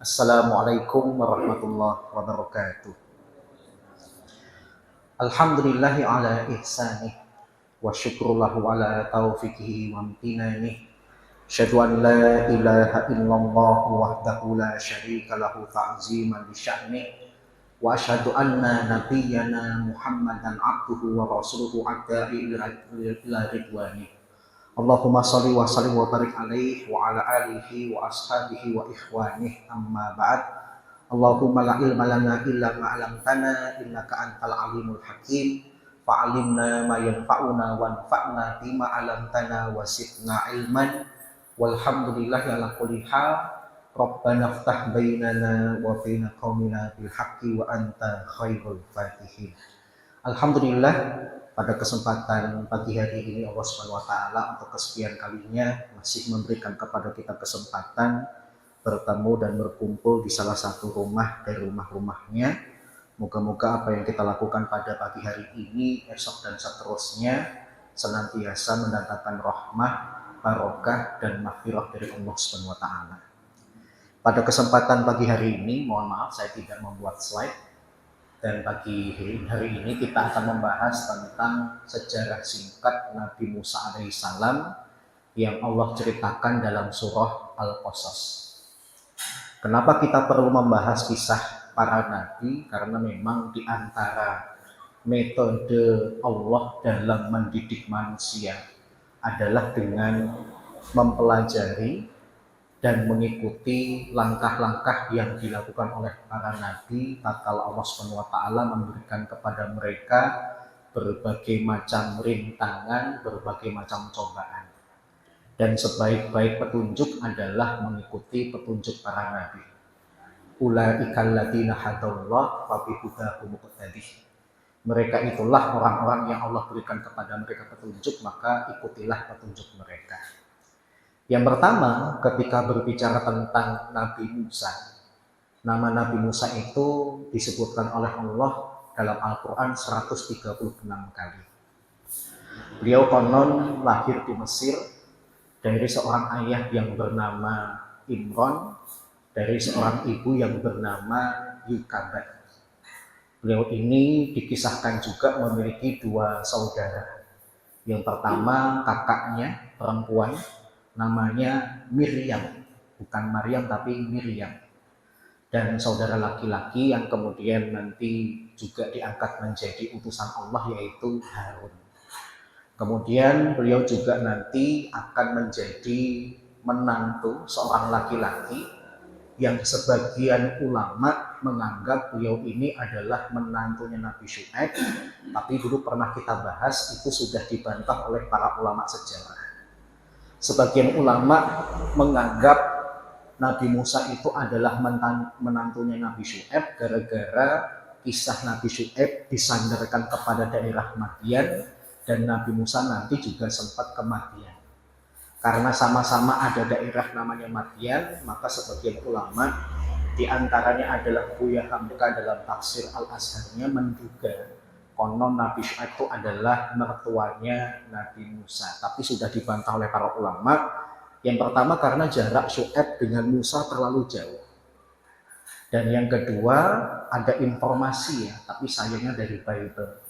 Assalamualaikum warahmatullahi wabarakatuh. Alhamdulillahi ala ihsanih wa syukrullahu ala taufiqihi wa amtinanih. Asyhadu an la ilaha illallah wahdahu la syarika lahu ta'ziman li sya'nih. Wa asyhadu anna nabiyyana Muhammadan abduhu wa rasuluhu adda'i ila ridwanih. Allahumma salli wa sallim wa barik alaihi wa ala alihi wa ashabihi wa ikhwanih amma ba'd. Allahumma la ilma lana illa ma 'allamtana innaka antal alimul hakim fa'alimna ma yanfa'una wanfa'na bima 'allamtana wasifna ilman walhamdulillahi ala kulli hal. Rabbana iftah bainana wa baina qaumina bil haqqi wa anta khairul fatihin. Alhamdulillah, pada kesempatan pagi hari ini Allah Subhanahu wa taala untuk kesekian kalinya masih memberikan kepada kita kesempatan bertemu dan berkumpul di salah satu rumah dari rumah-rumahnya. Moga-moga apa yang kita lakukan pada pagi hari ini, esok dan seterusnya senantiasa mendatangkan rahmah, barokah dan maghfirah dari Allah Subhanahu wa taala. Pada kesempatan pagi hari ini, mohon maaf saya tidak membuat slide, dan pagi hari ini kita akan membahas tentang sejarah singkat Nabi Musa alaihissalam yang Allah ceritakan dalam surah Al-Qasas. Kenapa kita perlu membahas kisah para nabi? Karena memang di antara metode Allah dalam mendidik manusia adalah dengan mempelajari dan mengikuti langkah-langkah yang dilakukan oleh para nabi tatkala Allah Subhanahu wa taala memberikan kepada mereka berbagai macam rintangan, berbagai macam cobaan. Dan sebaik-baik petunjuk adalah mengikuti petunjuk para nabi. Ulaikal ladzina hadallah fa bihudahum muqtadih. Mereka itulah orang-orang yang Allah berikan kepada mereka petunjuk, maka ikutilah petunjuk mereka. Yang pertama, ketika berbicara tentang Nabi Musa, nama Nabi Musa itu disebutkan oleh Allah dalam Al-Quran 136 kali. Beliau konon lahir di Mesir dari seorang ayah yang bernama Imron, dari seorang ibu yang bernama Yukabat. Beliau ini dikisahkan juga memiliki dua saudara. Yang pertama kakaknya perempuan, namanya Miriam, bukan Maryam tapi Miriam. Dan saudara laki-laki yang kemudian nanti juga diangkat menjadi utusan Allah, yaitu Harun. Kemudian beliau juga nanti akan menjadi menantu seorang laki-laki yang sebagian ulama menganggap beliau ini adalah menantunya Nabi Syuaib, tapi dulu pernah kita bahas itu sudah dibantah oleh para ulama sejarah. Sebagian ulama menganggap Nabi Musa itu adalah menantunya Nabi Syuaib gara-gara kisah Nabi Syuaib disandarkan kepada daerah Madian, dan Nabi Musa nanti juga sempat ke Madian. Karena sama-sama ada daerah namanya Madian, maka sebagian ulama diantaranya adalah Buya Hamka dalam tafsir Al-Azharnya menduga konon Nabi Syuaib itu adalah mertuanya Nabi Musa. Tapi sudah dibantah oleh para ulama. Yang pertama karena jarak Syuaib dengan Musa terlalu jauh. Dan yang kedua ada informasi ya, tapi sayangnya dari Bible.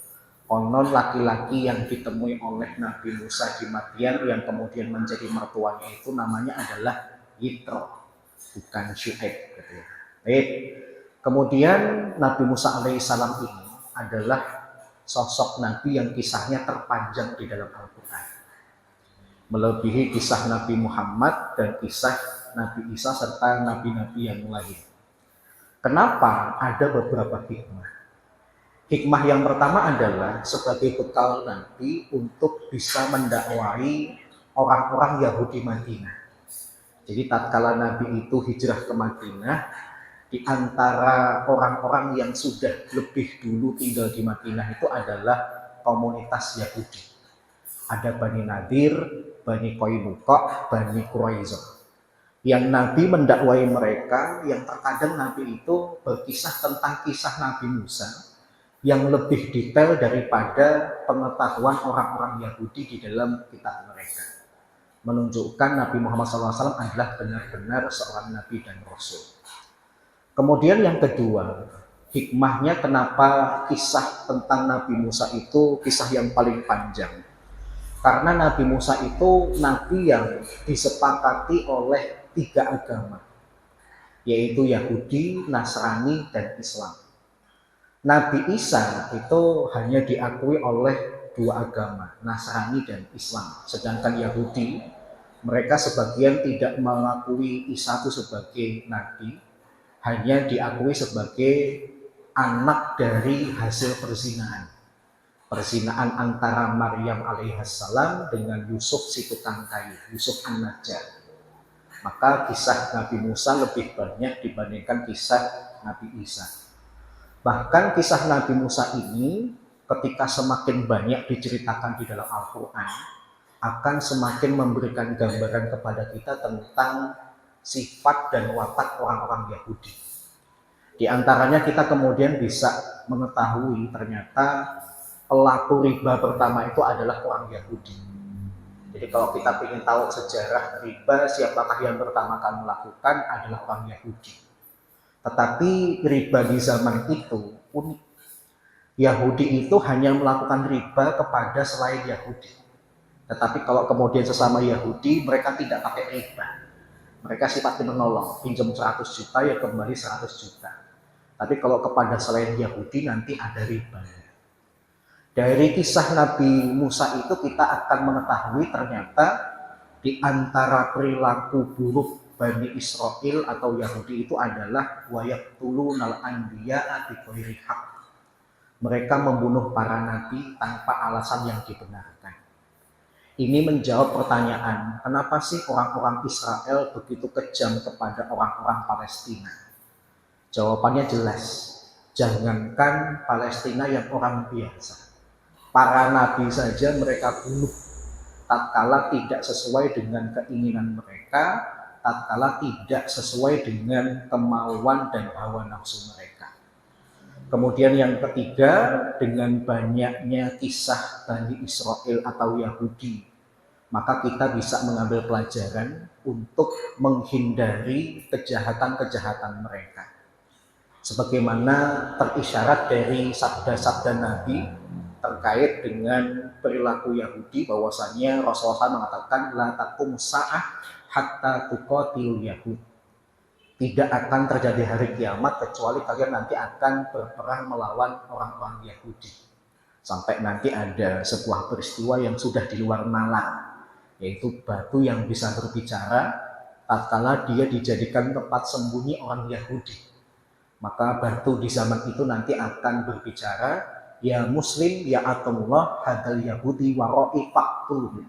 Konon laki-laki yang ditemui oleh Nabi Musa di Madian yang kemudian menjadi mertuanya itu namanya adalah Yitro, bukan Syuaib. Gitu ya. Baik. Kemudian Nabi Musa alaihissalam ini adalah sosok Nabi yang kisahnya terpanjang di dalam Al-Quran. Melebihi kisah Nabi Muhammad dan kisah Nabi Isa serta nabi-nabi yang lain. Kenapa? Ada beberapa hikmah. Hikmah yang pertama adalah sebagai bekal Nabi untuk bisa mendakwai orang-orang Yahudi Madinah. Jadi tatkala Nabi itu hijrah ke Madinah, di antara orang-orang yang sudah lebih dulu tinggal di Madinah itu adalah komunitas Yahudi. Ada Bani Nadir, Bani Qainuqa, Bani Quraisyah. Yang Nabi mendakwai mereka, yang terkadang Nabi itu berkisah tentang kisah Nabi Musa yang lebih detail daripada pengetahuan orang-orang Yahudi di dalam kitab mereka. Menunjukkan Nabi Muhammad SAW adalah benar-benar seorang Nabi dan Rasul. Kemudian yang kedua, hikmahnya kenapa kisah tentang Nabi Musa itu kisah yang paling panjang. Karena Nabi Musa itu nabi yang disepakati oleh 3 agama, yaitu Yahudi, Nasrani, dan Islam. Nabi Isa itu hanya diakui oleh 2 agama, Nasrani dan Islam. Sedangkan Yahudi, mereka sebagian tidak mengakui Isa itu sebagai nabi, hanya diakui sebagai anak dari hasil perzinaan antara Maryam alaihissalam dengan Yusuf si tukang kayu, Yusuf an-Najjar. Maka kisah Nabi Musa lebih banyak dibandingkan kisah Nabi Isa. Bahkan kisah Nabi Musa ini ketika semakin banyak diceritakan di dalam Al-Quran, akan semakin memberikan gambaran kepada kita tentang sifat dan watak orang-orang Yahudi. Di antaranya kita kemudian bisa mengetahui ternyata pelaku riba pertama itu adalah orang Yahudi. Jadi kalau kita ingin tahu sejarah riba, siapakah yang pertama kali melakukan adalah orang Yahudi. Tetapi riba di zaman itu unik. Yahudi itu hanya melakukan riba kepada selain Yahudi. Tetapi kalau kemudian sesama Yahudi, mereka tidak pakai riba. Mereka sifatnya menolong, pinjam 100 juta ya kembali 100 juta. Tapi kalau kepada selain Yahudi nanti ada riba. Dari kisah Nabi Musa itu kita akan mengetahui ternyata di antara perilaku buruk Bani Israel atau Yahudi itu adalah wayaqtulunal anbiya'a bighairi haqq. Mereka membunuh para nabi tanpa alasan yang dibenarkan. Ini menjawab pertanyaan, kenapa sih orang-orang Israel begitu kejam kepada orang-orang Palestina? Jawabannya jelas, jangankan Palestina yang orang biasa, para nabi saja mereka bunuh tatkala tidak sesuai dengan keinginan mereka, tatkala tidak sesuai dengan kemauan dan hawa nafsu mereka. Kemudian yang ketiga, dengan banyaknya kisah Bani Israel atau Yahudi, maka kita bisa mengambil pelajaran untuk menghindari kejahatan-kejahatan mereka. Sebagaimana terisyarat dari sabda-sabda Nabi terkait dengan perilaku Yahudi, bahwasanya Rasulullah SAW mengatakan la taqum sa'ah hatta tuqatilul yahud. Tidak akan terjadi hari kiamat kecuali kalian nanti akan berperang melawan orang-orang Yahudi. Sampai nanti ada sebuah peristiwa yang sudah di luar nalar, yaitu batu yang bisa berbicara tatkala dia dijadikan tempat sembunyi orang Yahudi. Maka batu di zaman itu nanti akan berbicara, ya muslim ya atamullah hadal yahudi waro'i faqtuluh.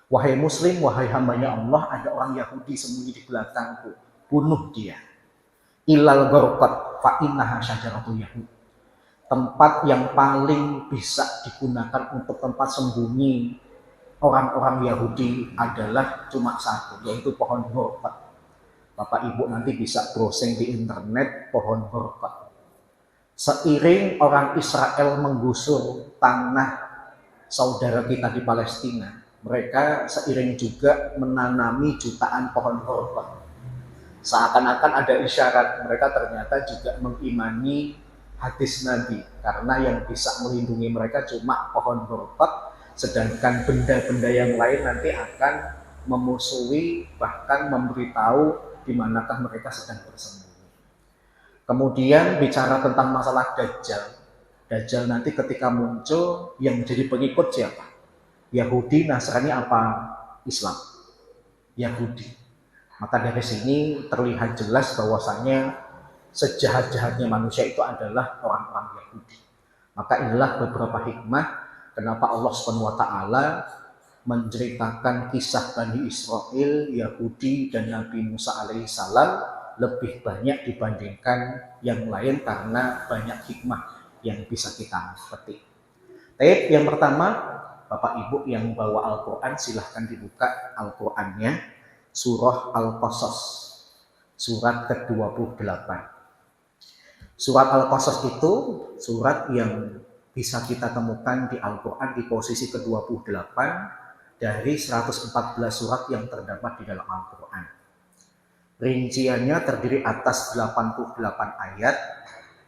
Wahai muslim, wahai hambanya Allah, ada orang Yahudi sembunyi di belakangku, bunuh dia. Ilal gharqat fa innaha syajaratul yahud. Tempat yang paling bisa digunakan untuk tempat sembunyi orang-orang Yahudi adalah cuma satu, yaitu pohon gharqat. Bapak Ibu nanti bisa browsing di internet pohon gharqat. Seiring orang Israel menggusur tanah saudara kita di Palestina, mereka seiring juga menanami jutaan pohon gharqat. Seakan-akan ada isyarat mereka ternyata juga mengimani hadis Nabi, karena yang bisa melindungi mereka cuma pohon gharqat, sedangkan benda-benda yang lain nanti akan memusuhi, bahkan memberitahu di manakah mereka sedang bersembunyi. Kemudian bicara tentang masalah Dajjal. Dajjal nanti ketika muncul yang menjadi pengikut siapa? Yahudi, Nasrani apa Islam? Yahudi. Maka dari sini terlihat jelas bahwasanya sejahat-jahatnya manusia itu adalah orang-orang Yahudi. Maka inilah beberapa hikmah kenapa Allah SWT menceritakan kisah Bani Israel, Yahudi, dan Nabi Musa alaihissalam lebih banyak dibandingkan yang lain karena banyak hikmah yang bisa kita petik. Tapi yang pertama, Bapak Ibu yang bawa Al-Quran silahkan dibuka Al-Qurannya, surah Al-Qasas, surat ke-28. Surat Al-Qasas itu surat yang bisa kita temukan di Al-Quran di posisi ke-28 dari 114 surat yang terdapat di dalam Al-Quran. Rinciannya terdiri atas 88 ayat,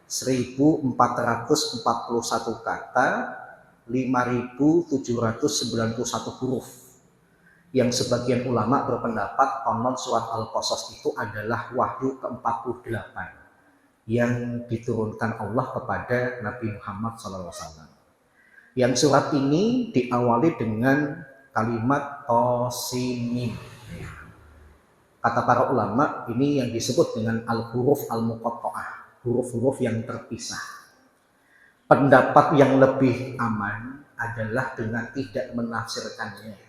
1441 kata, 5791 huruf. Yang sebagian ulama berpendapat konon surat Al-Qasas itu adalah wahyu ke-48 yang diturunkan Allah kepada Nabi Muhammad SAW. Yang surat ini diawali dengan kalimat Tosimim. Kata para ulama, ini yang disebut dengan al-huruf al-muqatta'ah, huruf-huruf yang terpisah. Pendapat yang lebih aman adalah dengan tidak menafsirkannya.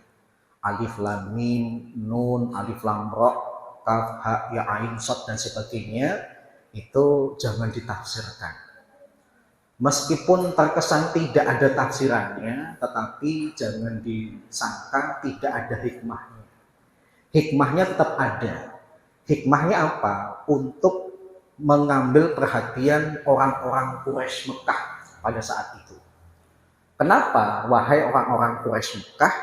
Alif lam mim, nun, alif lam ra, kaf, ha, ya, ain, shad dan sebagainya itu jangan ditafsirkan. Meskipun terkesan tidak ada tafsirannya, tetapi jangan disangka tidak ada hikmahnya. Hikmahnya tetap ada. Hikmahnya apa? Untuk mengambil perhatian orang-orang Quraisy Mekah pada saat itu. Kenapa? Wahai orang-orang Quraisy Mekah,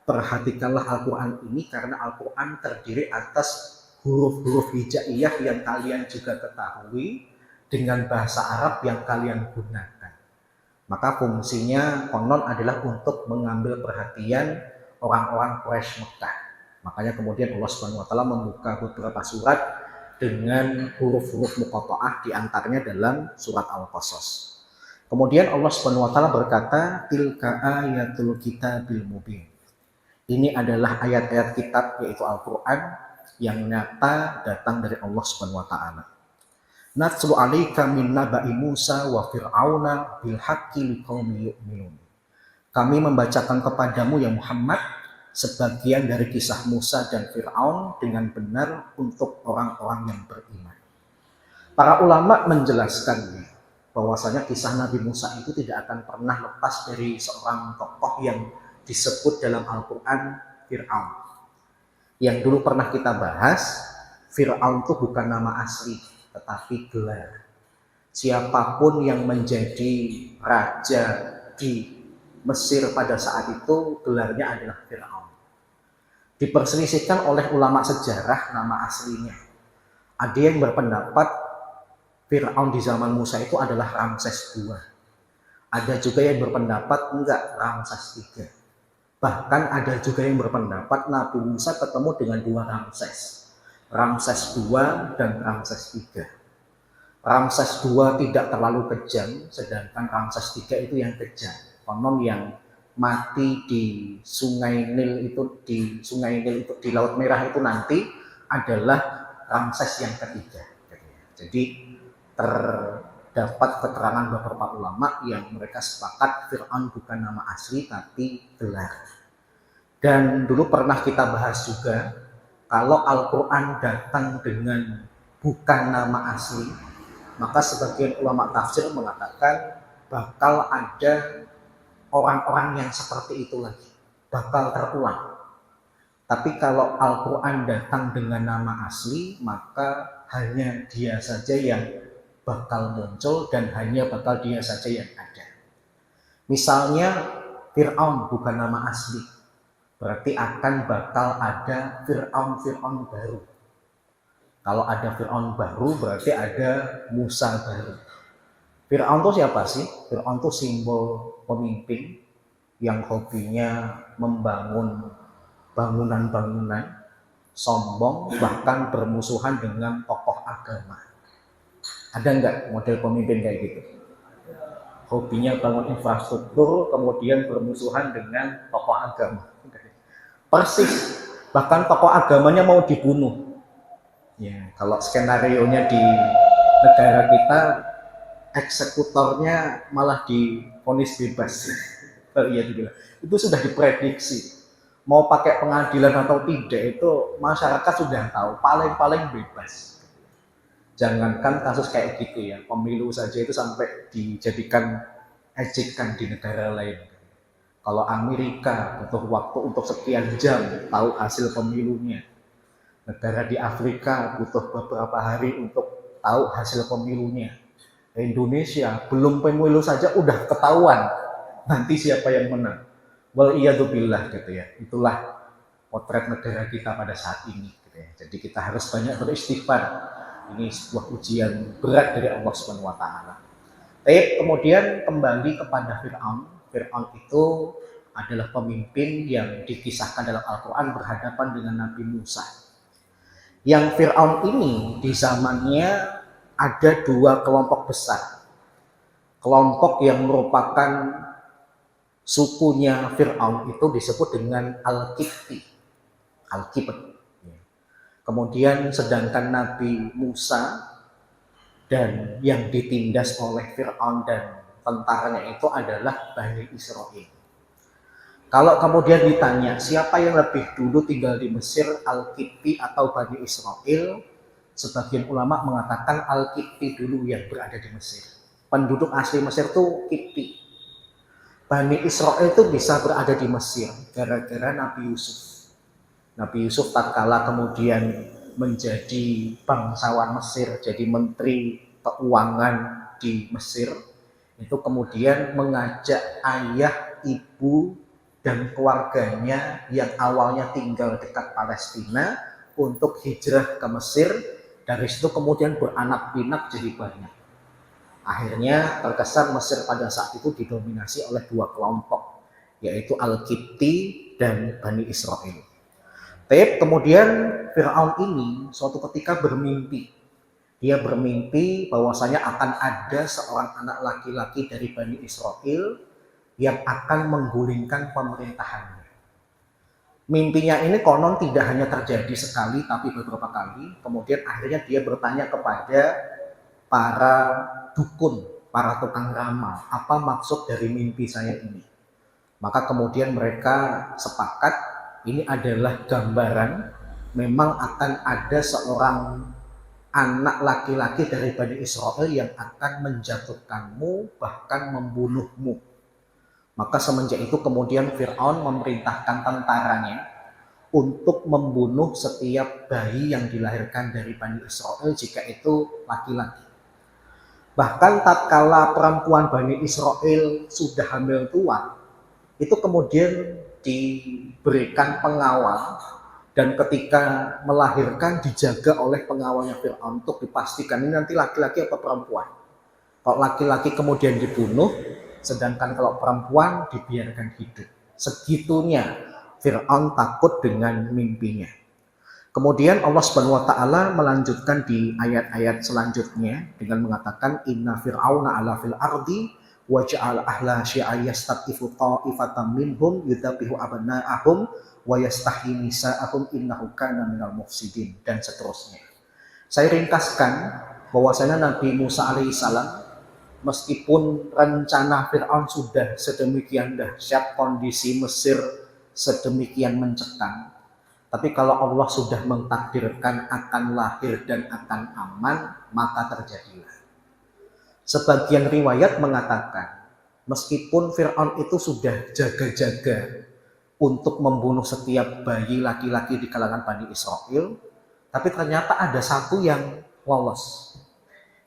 perhatikanlah Al-Quran ini karena Al-Quran terdiri atas huruf-huruf hijaiyah yang kalian juga ketahui dengan bahasa Arab yang kalian gunakan. Maka fungsinya konon adalah untuk mengambil perhatian orang-orang Quraisy Mekah. Makanya kemudian Allah Subhanahu wa taala membuka beberapa surat dengan huruf-huruf muqatta'ah, di antaranya dalam surat Al-Qasas. Kemudian Allah Subhanahu wa taala berkata, tilka ayatul kitabil mubin. Ini adalah ayat-ayat kitab, yaitu Al-Qur'an yang nyata datang dari Allah Subhanahu wa taala. Natslu 'alaika min naba'i Musa wa Fir'auna bil haqqi liqaumin yu'minun. Kami membacakan kepadamu ya Muhammad sebagian dari kisah Musa dan Fir'aun dengan benar untuk orang-orang yang beriman. Para ulama menjelaskan bahwasanya kisah Nabi Musa itu tidak akan pernah lepas dari seorang tokoh yang disebut dalam Al-Quran Fir'aun. Yang dulu pernah kita bahas, Fir'aun itu bukan nama asli, tetapi gelar. Siapapun yang menjadi raja di Mesir pada saat itu, gelarnya adalah Fir'aun. Diperselisihkan oleh ulama sejarah nama aslinya. Ada yang berpendapat Fir'aun di zaman Musa itu adalah Ramses II. Ada juga yang berpendapat enggak, Ramses III. Bahkan ada juga yang berpendapat Nabi Musa ketemu dengan dua Ramses. Ramses II dan Ramses III. Ramses II tidak terlalu kejam, sedangkan Ramses III itu yang kejam. Konon yang mati di Sungai Nil itu, di Laut Merah itu nanti adalah Ramses yang ketiga. Jadi terdapat keterangan beberapa ulama yang mereka sepakat Fir'aun bukan nama asli tapi gelar. Dan dulu pernah kita bahas juga, kalau Al-Quran datang dengan bukan nama asli, maka sebagian ulama tafsir mengatakan bakal ada orang-orang yang seperti itu lagi, bakal terulang. Tapi kalau Al-Quran datang dengan nama asli, maka hanya dia saja yang bakal muncul dan hanya bakal dia saja yang ada. Misalnya Fir'aun bukan nama asli, berarti akan bakal ada Fir'aun baru. Kalau ada Fir'aun baru, berarti ada Musa baru. Fir'aun itu siapa sih? Fir'aun itu simbol pemimpin yang hobinya membangun bangunan-bangunan, sombong, bahkan bermusuhan dengan tokoh agama. Ada nggak model pemimpin kayak gitu? Hobinya bangun infrastruktur, kemudian bermusuhan dengan tokoh agama. Persis, bahkan tokoh agamanya mau dibunuh. Ya, kalau skenarionya di negara kita, eksekutornya malah divonis bebas. Itu sudah diprediksi. Mau pakai pengadilan atau tidak itu masyarakat sudah tahu, paling-paling bebas. Jangankan kasus kayak gitu ya, pemilu saja itu sampai dijadikan ejekan di negara lain. Kalau Amerika butuh waktu untuk sekian jam tahu hasil pemilunya. Negara di Afrika butuh beberapa hari untuk tahu hasil pemilunya. Indonesia belum pemilu saja udah ketahuan nanti siapa yang menang. Wal iyadu billah gitu ya. Itulah potret negara kita pada saat ini. gitu ya. Jadi kita harus banyak beristighfar. Ini sebuah ujian berat dari Allah Subhanahu wa taala. Tapi kemudian kembali kepada Fir'aun. Fir'aun itu adalah pemimpin yang dikisahkan dalam Al-Quran berhadapan dengan Nabi Musa. Yang Fir'aun ini di zamannya ada dua kelompok besar. Kelompok yang merupakan sukunya Fir'aun itu disebut dengan Al-Qibti. Al-Qibti. Kemudian sedangkan Nabi Musa dan yang ditindas oleh Fir'aun dan tentaranya itu adalah Bani Israel. Kalau kemudian ditanya siapa yang lebih dulu tinggal di Mesir, Al-Qibti atau Bani Israel, sebagian ulama mengatakan Al-Qibti dulu yang berada di Mesir. Penduduk asli Mesir itu Qibti. Bani Israel itu bisa berada di Mesir gara-gara Nabi Yusuf. Nabi Yusuf tatkala kemudian menjadi bangsawan Mesir, jadi menteri keuangan di Mesir, itu kemudian mengajak ayah, ibu, dan keluarganya yang awalnya tinggal dekat Palestina untuk hijrah ke Mesir. Dari situ kemudian beranak pinak jadi banyak. Akhirnya terkesan Mesir pada saat itu didominasi oleh dua kelompok, yaitu Al-Qibti dan Bani Israel. Tapi kemudian Fir'aun ini suatu ketika bermimpi. Dia bermimpi bahwasanya akan ada seorang anak laki-laki dari Bani Israel yang akan menggulingkan pemerintahannya. Mimpinya ini konon tidak hanya terjadi sekali tapi beberapa kali. Kemudian akhirnya dia bertanya kepada para dukun, para tukang ramal, apa maksud dari mimpi saya ini. Maka kemudian mereka sepakat ini adalah gambaran memang akan ada seorang anak laki-laki dari Bani Israel yang akan menjatuhkanmu bahkan membunuhmu. Maka semenjak itu kemudian Fir'aun memerintahkan tentaranya untuk membunuh setiap bayi yang dilahirkan dari Bani Israel jika itu laki-laki. Bahkan tatkala perempuan Bani Israel sudah hamil tua, itu kemudian diberikan pengawal dan ketika melahirkan dijaga oleh pengawalnya Fir'aun untuk dipastikan ini nanti laki-laki atau perempuan. Kalau laki-laki kemudian dibunuh, sedangkan kalau perempuan dibiarkan hidup. Segitunya Fir'aun takut dengan mimpinya. Kemudian Allah Subhanahu wa taala melanjutkan di ayat-ayat selanjutnya dengan mengatakan inna fir'auna ala fil ardi wa ja'ala ahla syi'a yastatifu ta'ifatan minhum yudzabihu abna'ahum wa yastahyi nisa'ahum innahu kana minal mufsidin dan seterusnya. Saya ringkaskan bahwasanya Nabi Musa alaihissalam meskipun rencana Fir'aun sudah sedemikian dahsyat, kondisi Mesir sedemikian mencekam, tapi kalau Allah sudah mentakdirkan akan lahir dan akan aman, maka terjadilah. Sebagian riwayat mengatakan, meskipun Fir'aun itu sudah jaga-jaga untuk membunuh setiap bayi laki-laki di kalangan Bani Israel, tapi ternyata ada satu yang lolos.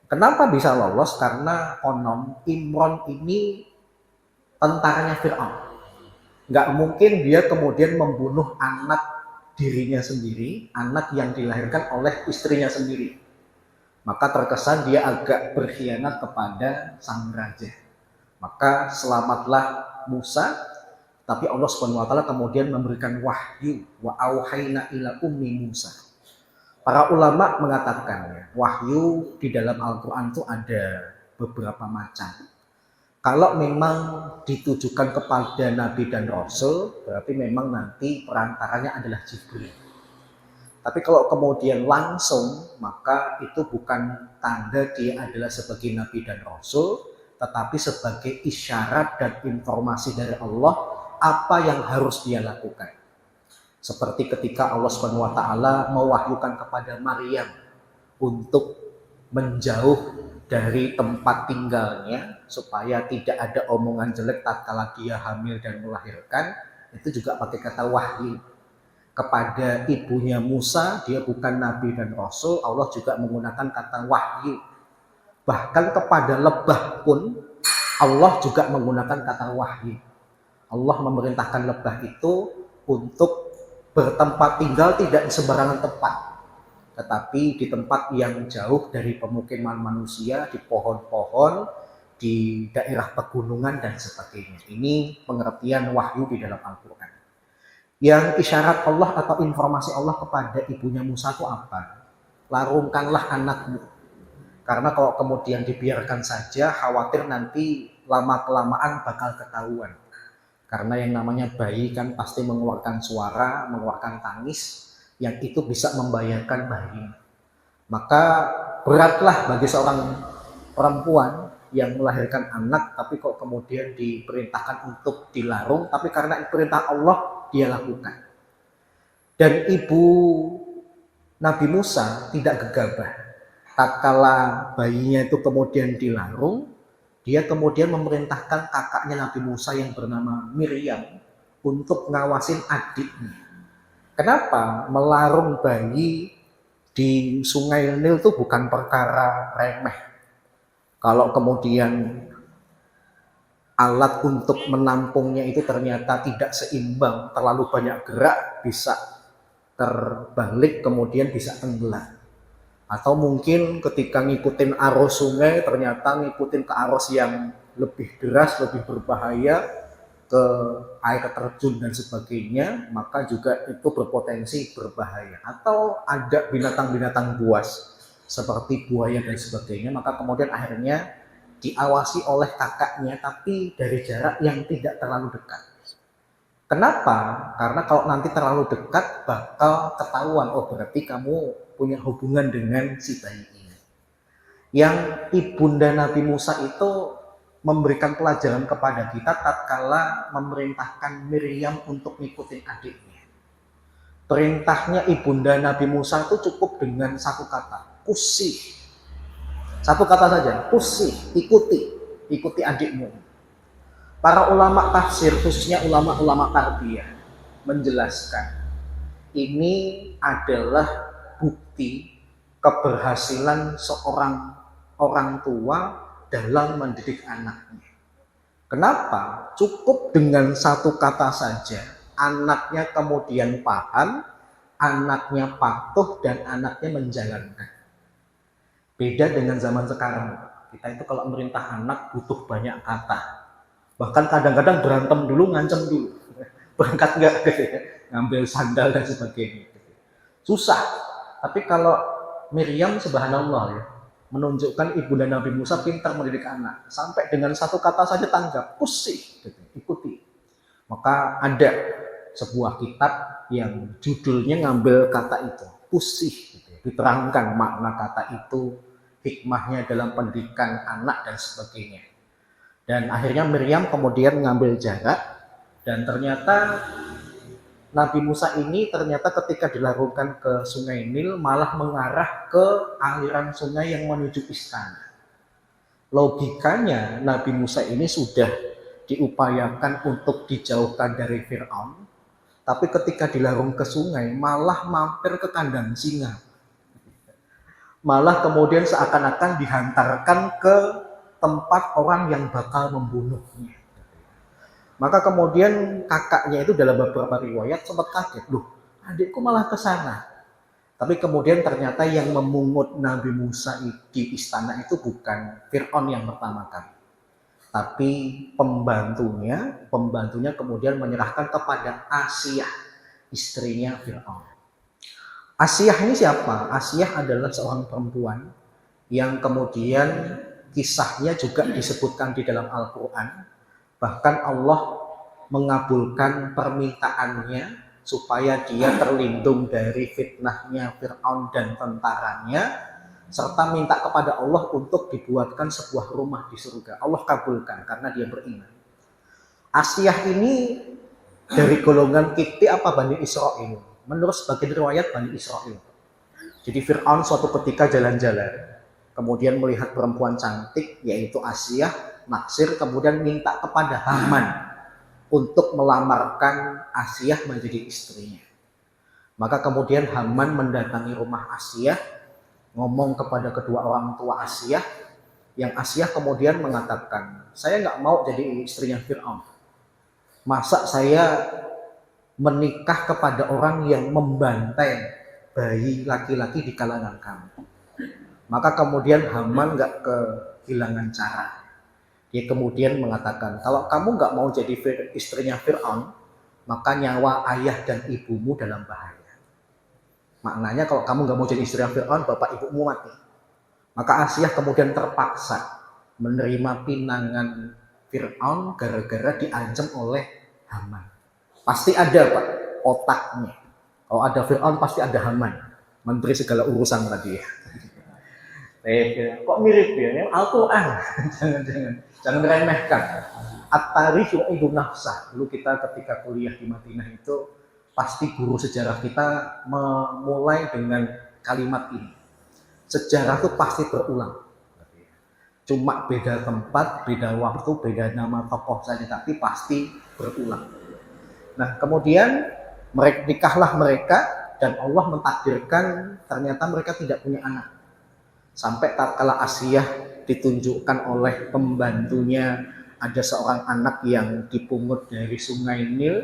Kenapa bisa lolos? Karena konon Imron ini tentaranya Fir'aun. Nggak mungkin dia kemudian membunuh anak dirinya sendiri, anak yang dilahirkan oleh istrinya sendiri. Maka terkesan dia agak berkhianat kepada sang raja. Maka selamatlah Musa, tapi Allah Subhanahu wa taala kemudian memberikan wahyu, wa auhayna ila ummi Musa. Para ulama mengatakan wahyu di dalam Al-Qur'an itu ada beberapa macam. Kalau memang ditujukan kepada nabi dan rasul, berarti memang nanti perantaranya adalah Jibril. Tapi kalau kemudian langsung, maka itu bukan tanda dia adalah sebagai nabi dan rasul, tetapi sebagai isyarat dan informasi dari Allah apa yang harus dia lakukan. Seperti ketika Allah Subhanahu wa taala mewahyukan kepada Maryam untuk menjauh dari tempat tinggalnya supaya tidak ada omongan jelek tatkala dia hamil dan melahirkan, itu juga pakai kata wahyu. Kepada ibunya Musa, dia bukan nabi dan rasul, Allah juga menggunakan kata wahyu. Bahkan kepada lebah pun Allah juga menggunakan kata wahyu. Allah memerintahkan lebah itu untuk bertempat tinggal tidak di sembarangan tempat, tetapi di tempat yang jauh dari pemukiman manusia, di pohon-pohon, di daerah pegunungan dan sebagainya. Ini pengertian wahyu di dalam Al-Quran. Yang isyarat Allah atau informasi Allah kepada ibunya Musa itu apa? Larungkanlah anakmu. Karena kalau kemudian dibiarkan saja, khawatir nanti lama-kelamaan bakal ketahuan. Karena yang namanya bayi kan pasti mengeluarkan suara, mengeluarkan tangis, yang itu bisa membahayakan bayi. Maka beratlah bagi seorang perempuan yang melahirkan anak, tapi kok kemudian diperintahkan untuk dilarung, tapi karena perintah Allah dia lakukan. Dan ibu Nabi Musa tidak gegabah. Tatkala bayinya itu kemudian dilarung, dia kemudian memerintahkan kakaknya Nabi Musa yang bernama Miriam untuk ngawasin adiknya. Kenapa? Melarung bayi di Sungai Nil itu bukan perkara remeh. Kalau kemudian alat untuk menampungnya itu ternyata tidak seimbang, terlalu banyak gerak, bisa terbalik, kemudian bisa tenggelam. Atau mungkin ketika ngikutin arus sungai ternyata ngikutin ke arus yang lebih deras, lebih berbahaya, ke air terjun dan sebagainya, maka juga itu berpotensi berbahaya. Atau ada binatang-binatang buas seperti buaya dan sebagainya, maka kemudian akhirnya diawasi oleh kakaknya tapi dari jarak yang tidak terlalu dekat. Kenapa? Karena kalau nanti terlalu dekat bakal ketahuan, oh berarti kamu punya hubungan dengan si bayi ini. Yang ibunda Nabi Musa itu memberikan pelajaran kepada kita tatkala memerintahkan Miriam untuk ngikutin adiknya. Perintahnya ibunda Nabi Musa itu cukup dengan satu kata, pusih. Satu kata saja, pusih, ikuti adikmu. Para ulama tafsir, khususnya ulama-ulama tarbiyah, menjelaskan ini adalah bukti keberhasilan seorang orang tua dalam mendidik anaknya. Kenapa? Cukup dengan satu kata saja, anaknya kemudian paham, anaknya patuh, dan anaknya menjalankan. Beda dengan zaman sekarang. Kita itu kalau merintah anak butuh banyak kata. Bahkan kadang-kadang berantem dulu, ngancem dulu. Berangkat enggak, ngambil sandal dan sebagainya. Susah. Tapi kalau Miriam subhanallah ya, menunjukkan ibunda Nabi Musa pintar mendidik anak. Sampai dengan satu kata saja tanggap, pusih, ikuti. Maka ada sebuah kitab yang judulnya ngambil kata itu, pusih. Diterangkan makna kata itu, hikmahnya dalam pendidikan anak dan sebagainya. Dan akhirnya Miriam kemudian ngambil jarak, dan ternyata Nabi Musa ini ternyata ketika dilarungkan ke Sungai Nil malah mengarah ke aliran sungai yang menuju istana. Logikanya Nabi Musa ini sudah diupayakan untuk dijauhkan dari Fir'aun, tapi ketika dilarung ke sungai malah mampir ke kandang singa. Malah kemudian seakan-akan dihantarkan ke tempat orang yang bakal membunuhnya. Maka kemudian kakaknya itu dalam beberapa riwayat sempat kaget, loh adikku malah ke sana. Tapi kemudian ternyata yang memungut Nabi Musa di istana itu bukan Fir'aun yang pertama kali, tapi pembantunya kemudian menyerahkan kepada Asiyah, istrinya Fir'aun. Asiyah ini siapa? Asiyah adalah seorang perempuan yang kemudian kisahnya juga disebutkan di dalam Al-Quran. Bahkan Allah mengabulkan permintaannya supaya dia terlindung dari fitnahnya Fir'aun dan tentaranya, serta minta kepada Allah untuk dibuatkan sebuah rumah di surga. Allah kabulkan karena dia beriman. Asiyah ini dari golongan Kipti apa Bani Israel? Menurut sebagian riwayat Bani Israel. Jadi Fir'aun suatu ketika jalan-jalan, kemudian melihat perempuan cantik yaitu Asiyah, naksir, kemudian minta kepada Haman untuk melamarkan Asiyah menjadi istrinya. Maka kemudian Haman mendatangi rumah Asiyah, ngomong kepada kedua orang tua Asiyah, yang Asiyah kemudian mengatakan, saya nggak mau jadi istrinya Fir'aun. Masa saya menikah kepada orang yang membantai bayi laki-laki di kalangan kamu. Maka kemudian Haman nggak kehilangan cara. Dia kemudian mengatakan, kalau kamu nggak mau jadi istrinya Fir'aun, maka nyawa ayah dan ibumu dalam bahaya. Maknanya kalau kamu nggak mau jadi istrinya Fir'aun, bapak ibumu mati. Maka Asiyah kemudian terpaksa menerima pinangan Fir'aun gara-gara diancam oleh Haman. Pasti ada Pak otaknya. Kalau ada Fir'aun pasti ada Haman, menteri segala urusan tadi ya. Kok mirip ya? Al-Quran. Jangan remehkan. At-tarikh yu'idu nafsah. Dulu kita ketika kuliah di Madinah itu pasti guru sejarah kita memulai dengan kalimat ini. Sejarah itu pasti berulang. Cuma beda tempat, beda waktu, beda nama tokoh saja, tapi pasti berulang. Nah, kemudian nikahlah mereka dan Allah mentakdirkan ternyata mereka tidak punya anak. Sampai tatkala Asiyah ditunjukkan oleh pembantunya ada seorang anak yang dipungut dari sungai Nil,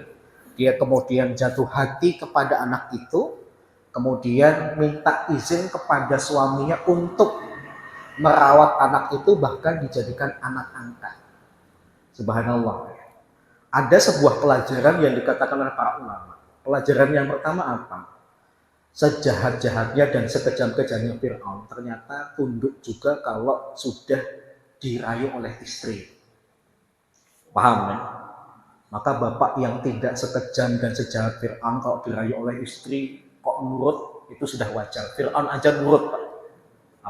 dia kemudian jatuh hati kepada anak itu, kemudian minta izin kepada suaminya untuk merawat anak itu, bahkan dijadikan anak angkat. Subhanallah. Ada sebuah pelajaran yang dikatakan oleh para ulama. Pelajaran yang pertama apa? Sejahat-jahatnya dan sekejam-kejamnya Fir'aun ternyata tunduk juga kalau sudah dirayu oleh istri. Paham ya? Maka bapak yang tidak sekejam dan sejahat Fir'aun kalau dirayu oleh istri kok nurut, itu sudah wajar. Fir'aun aja nurut Pak.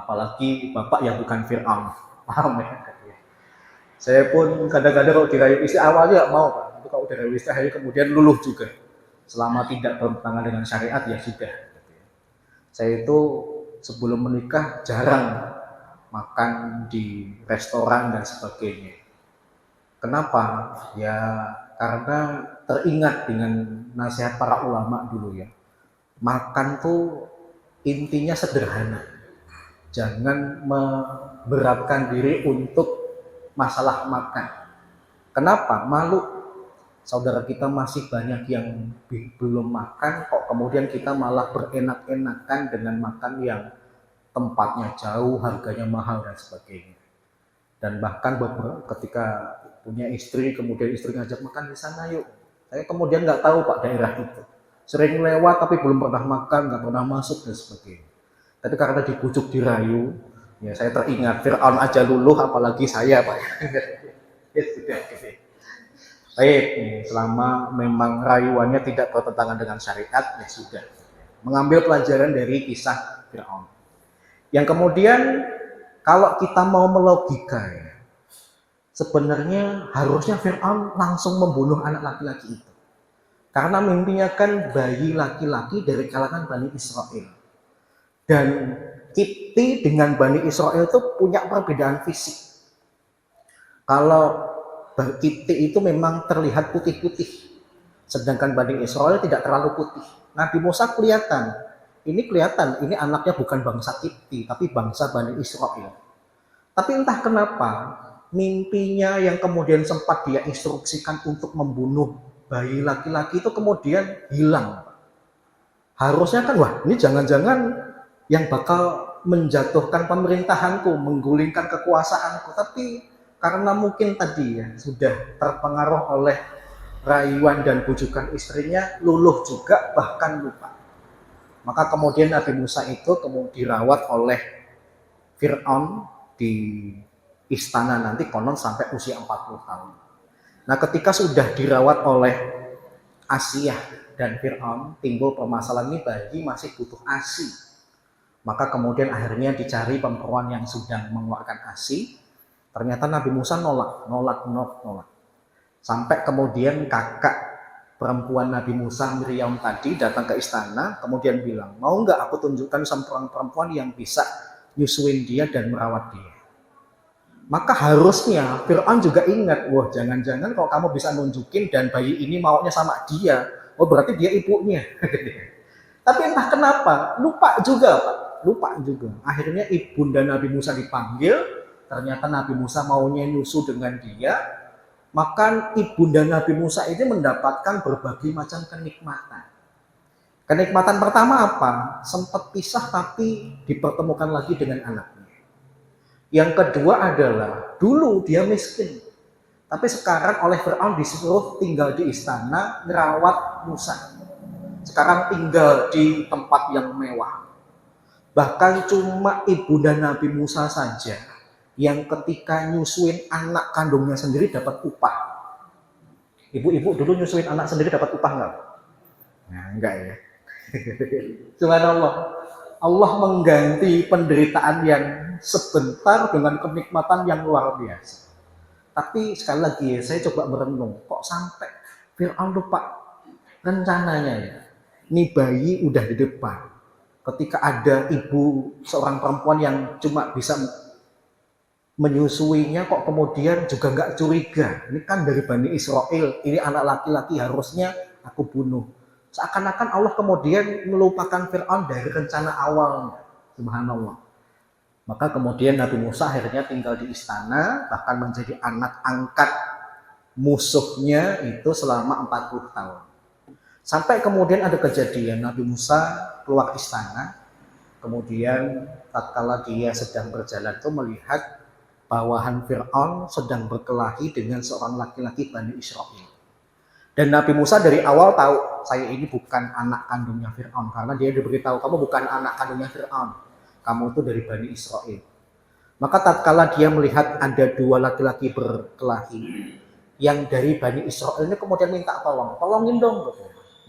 Apalagi bapak yang bukan Fir'aun. Paham ya? Saya pun kadang-kadang kalau dirayu istri awalnya gak mau Pak. Tapi kalau dirayu istri kemudian luluh juga. Selama tidak bertentangan dengan syariat ya sudah. Saya itu sebelum menikah jarang makan di restoran dan sebagainya. Kenapa? Ya karena teringat dengan nasihat para ulama dulu ya. Makan tuh intinya sederhana. Jangan memberatkan diri untuk masalah makan. Kenapa? Malu. Saudara kita masih banyak yang belum makan, kok kemudian kita malah berenak-enakan dengan makan yang tempatnya jauh, harganya mahal dan sebagainya. Dan bahkan ketika punya istri, kemudian istri ngajak makan di sana yuk. Saya kemudian nggak tahu Pak daerah itu. Sering lewat tapi belum pernah makan, nggak pernah masuk dan sebagainya. Tapi karena dibujuk dirayu, ya saya teringat Fir'aun aja luluh, apalagi saya Pak. Ya sudah. Baik, selama memang rayuannya tidak bertentangan dengan syariat, ya sudah. Mengambil pelajaran dari kisah Fir'aun. Yang kemudian, kalau kita mau melogika ya, sebenarnya harusnya Fir'aun langsung membunuh anak laki-laki itu. Karena mimpinya kan bayi laki-laki dari kalangan Bani Israel. Dan Kipti dengan Bani Israel itu punya perbedaan fisik. Kalau Kipti itu memang terlihat putih-putih, sedangkan Bani Israel tidak terlalu putih. Nabi Musa kelihatan, ini anaknya bukan bangsa Kipti, tapi bangsa Bani Israel. Tapi entah kenapa, mimpinya yang kemudian sempat dia instruksikan untuk membunuh bayi laki-laki itu kemudian hilang. Harusnya kan, wah ini jangan-jangan yang bakal menjatuhkan pemerintahanku, menggulingkan kekuasaanku, tapi karena mungkin tadi ya sudah terpengaruh oleh rayuan dan bujukan istrinya, luluh juga bahkan lupa. Maka kemudian Nabi Musa itu kemudian dirawat oleh Fir'aun di istana nanti konon sampai usia 40 tahun. Nah ketika sudah dirawat oleh Asiyah dan Fir'aun, timbul permasalahan ini bayi masih butuh ASI. Maka kemudian akhirnya dicari perempuan yang sedang mengeluarkan ASI. Ternyata Nabi Musa nolak. Sampai kemudian kakak perempuan Nabi Musa, Miriam tadi datang ke istana, kemudian bilang, mau nggak aku tunjukkan seorang perempuan yang bisa nyusuin dia dan merawat dia. Maka harusnya Fir'aun juga ingat, wah jangan-jangan kalau kamu bisa nunjukin dan bayi ini maunya sama dia, oh berarti dia ibunya. Tapi entah kenapa, lupa juga. Akhirnya ibunda Nabi Musa dipanggil. Ternyata Nabi Musa maunya nyusu dengan dia, Maka ibunda Nabi Musa ini mendapatkan berbagai macam kenikmatan. Kenikmatan pertama apa? Sempat pisah tapi dipertemukan lagi dengan anaknya. Yang kedua adalah dulu dia miskin, tapi sekarang oleh Fir'aun disuruh tinggal di istana merawat Musa. Sekarang tinggal di tempat yang mewah. Bahkan cuma ibunda Nabi Musa saja yang ketika nyusuin anak kandungnya sendiri dapat upah. Ibu-ibu dulu nyusuin anak sendiri dapat upah nggak? Nah, enggak ya. Subhanallah. Allah mengganti penderitaan yang sebentar dengan kenikmatan yang luar biasa. Tapi sekali lagi ya, saya coba merenung, kok sampai Fir'aun lupa rencananya ya. Ini bayi udah di depan. Ketika ada ibu seorang perempuan yang cuma bisa menyusuinya, kok kemudian juga nggak curiga. Ini kan dari Bani Israel, ini anak laki-laki, harusnya aku bunuh. Seakan-akan Allah kemudian melupakan Fir'aun dari rencana awalnya. Subhanallah. Maka kemudian Nabi Musa akhirnya tinggal di istana, bahkan menjadi anak angkat musuhnya itu selama 40 tahun. Sampai kemudian ada kejadian Nabi Musa keluar istana, kemudian tatkala dia sedang berjalan itu melihat bawahan Fir'aun sedang berkelahi dengan seorang laki-laki Bani Israel. Dan Nabi Musa dari awal tahu, saya ini bukan anak kandungnya Fir'aun. Karena dia diberitahu, kamu bukan anak kandungnya Fir'aun. Kamu itu dari Bani Israel. Maka tatkala dia melihat ada dua laki-laki berkelahi, yang dari Bani Israel ini kemudian minta tolong. Tolongin dong.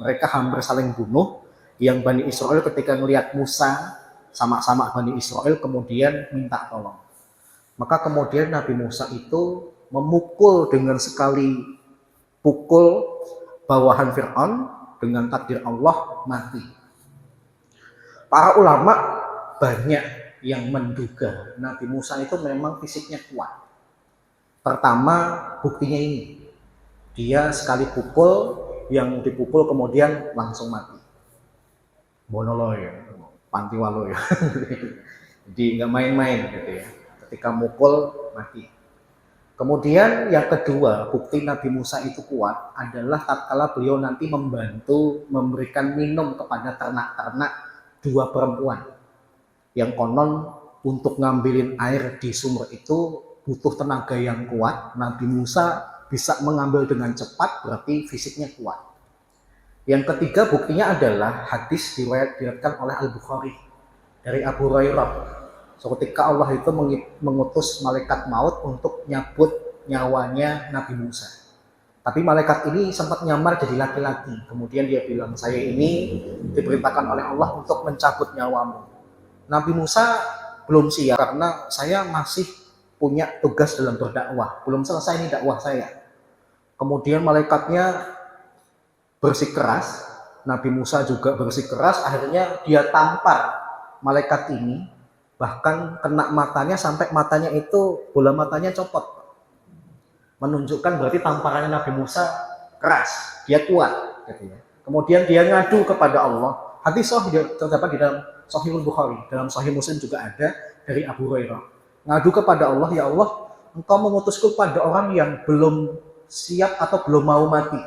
Mereka hampir saling bunuh. Yang Bani Israel ketika melihat Musa, sama-sama Bani Israel, kemudian minta tolong. Maka kemudian Nabi Musa itu memukul dengan sekali pukul bawahan Fir'aun, dengan takdir Allah mati. Para ulama banyak yang menduga Nabi Musa itu memang fisiknya kuat. Pertama buktinya ini, dia sekali pukul, yang dipukul kemudian langsung mati. Bonolo ya, pantiwalo ya. Jadi nggak main-main gitu ya. Ketika mukul mati. Kemudian yang kedua, bukti Nabi Musa itu kuat adalah tatkala beliau nanti membantu memberikan minum kepada ternak-ternak dua perempuan. Yang konon untuk ngambilin air di sumur itu butuh tenaga yang kuat. Nabi Musa bisa mengambil dengan cepat, berarti fisiknya kuat. Yang ketiga buktinya adalah hadis diriwayatkan oleh Al-Bukhari dari Abu Hurairah. Ketika Allah itu mengutus malaikat maut untuk nyabut nyawanya Nabi Musa. Tapi malaikat ini sempat nyamar jadi laki-laki. Kemudian dia bilang, saya ini diperintahkan oleh Allah untuk mencabut nyawamu. Nabi Musa belum siap karena saya masih punya tugas dalam berdakwah. Belum selesai ini dakwah saya. Kemudian malaikatnya bersikeras. Nabi Musa juga bersikeras. Akhirnya dia tampar malaikat ini. Bahkan kena matanya sampai matanya itu bola matanya copot. Menunjukkan berarti tamparannya Nabi Musa keras, dia kuat. Gitu ya. Kemudian dia ngadu kepada Allah. Hadis sahih terdapat di dalam Sahihul Bukhari, dalam Sahih Muslim juga ada dari Abu Hurairah. Ngadu kepada Allah, ya Allah, Engkau mengutusku pada orang yang belum siap atau belum mau mati.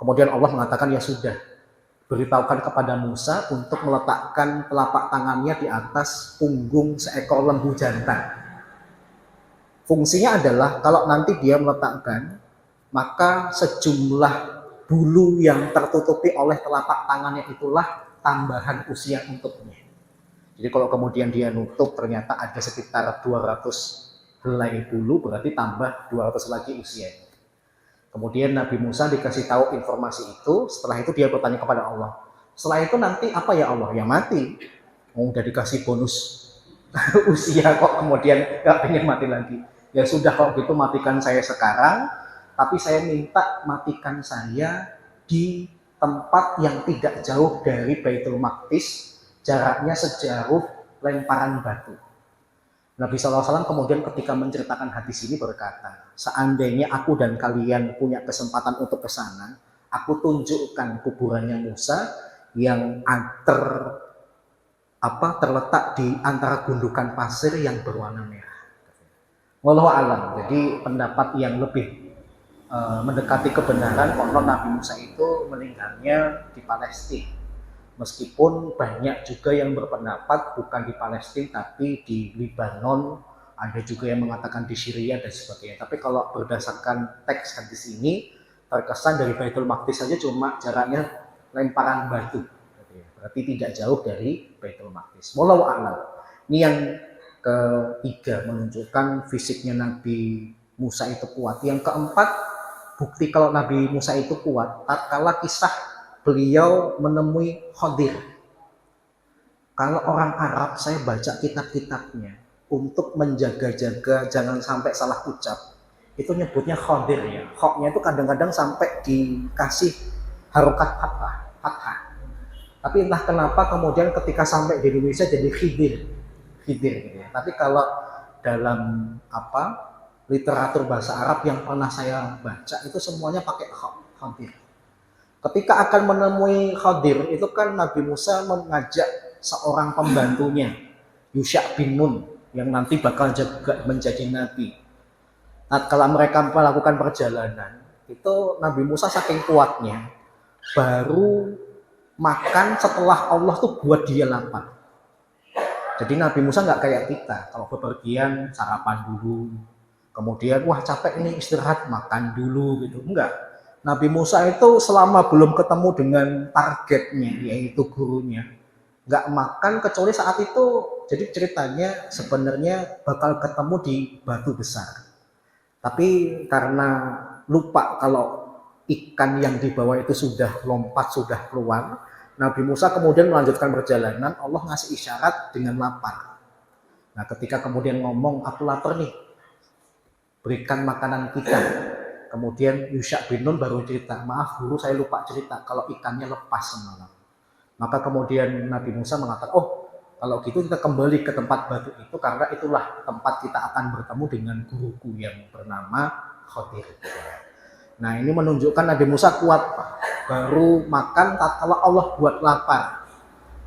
Kemudian Allah mengatakan, ya sudah. Beritahukan kepada Musa untuk meletakkan telapak tangannya di atas punggung seekor lembu jantan. Fungsinya adalah kalau nanti dia meletakkan, maka sejumlah bulu yang tertutupi oleh telapak tangannya itulah tambahan usia untuknya. Jadi kalau kemudian dia nutup ternyata ada sekitar 200 helai bulu, berarti tambah 200 lagi usianya. Kemudian Nabi Musa dikasih tahu informasi itu, setelah itu dia bertanya kepada Allah. Setelah itu nanti apa ya Allah? Ya mati. Udah dikasih bonus usia kok kemudian gak pengen mati lagi. Ya sudah kalau gitu matikan saya sekarang, tapi saya minta matikan saya di tempat yang tidak jauh dari Baitul Maqdis, jaraknya sejauh lemparan batu. Nabi SAW kemudian ketika menceritakan hadis ini berkata, seandainya aku dan kalian punya kesempatan untuk ke sana, aku tunjukkan kuburannya Musa yang terletak di antara gundukan pasir yang berwarna merah. Wallahu a'lam. Jadi pendapat yang lebih mendekati kebenaran konon Nabi Musa itu meninggalnya di Palestina. Meskipun banyak juga yang berpendapat bukan di Palestina tapi di Lebanon, ada juga yang mengatakan di Syria dan sebagainya. Tapi kalau berdasarkan teks hadis ini, terkesan dari Baitul Maqdis saja cuma jaraknya lemparan batu. Berarti tidak jauh dari Baitul Maqdis. Wallahu a'lam. Ini yang ketiga, menunjukkan fisiknya Nabi Musa itu kuat. Yang keempat, bukti kalau Nabi Musa itu kuat, tatkala kisah beliau menemui Khadir. Kalau orang Arab, saya baca kitab-kitabnya, untuk menjaga-jaga jangan sampai salah ucap, itu nyebutnya Khadir ya. Khoknya itu kadang-kadang sampai dikasih harokat fathah. Tapi entah kenapa kemudian ketika sampai di Indonesia jadi Khidir gitu ya. Tapi kalau dalam literatur bahasa Arab yang pernah saya baca itu semuanya pakai Khadir. Ketika akan menemui Khadir itu kan Nabi Musa mengajak seorang pembantunya, Yusha bin Nun, yang nanti bakal juga menjadi nabi. Nah, kalau mereka melakukan perjalanan, itu Nabi Musa saking kuatnya baru makan setelah Allah tuh buat dia lapar. Jadi Nabi Musa nggak kayak kita, kalau bepergian sarapan dulu, kemudian wah capek ini istirahat makan dulu gitu, enggak. Nabi Musa itu selama belum ketemu dengan targetnya, yaitu gurunya, nggak makan kecuali saat itu. Jadi ceritanya sebenarnya bakal ketemu di batu besar. Tapi karena lupa kalau ikan yang dibawa itu sudah lompat, sudah keluar, Nabi Musa kemudian melanjutkan perjalanan, Allah ngasih isyarat dengan lapar. Nah ketika kemudian ngomong, aku lapar nih, berikan makanan kita. Kemudian Yusha bin Nun baru cerita, maaf guru saya lupa cerita kalau ikannya lepas semalam. Maka kemudian Nabi Musa mengatakan, oh kalau gitu kita kembali ke tempat batu itu karena itulah tempat kita akan bertemu dengan guruku yang bernama Khadir. Nah ini menunjukkan Nabi Musa kuat Pak. Baru makan tatkala Allah buat lapar.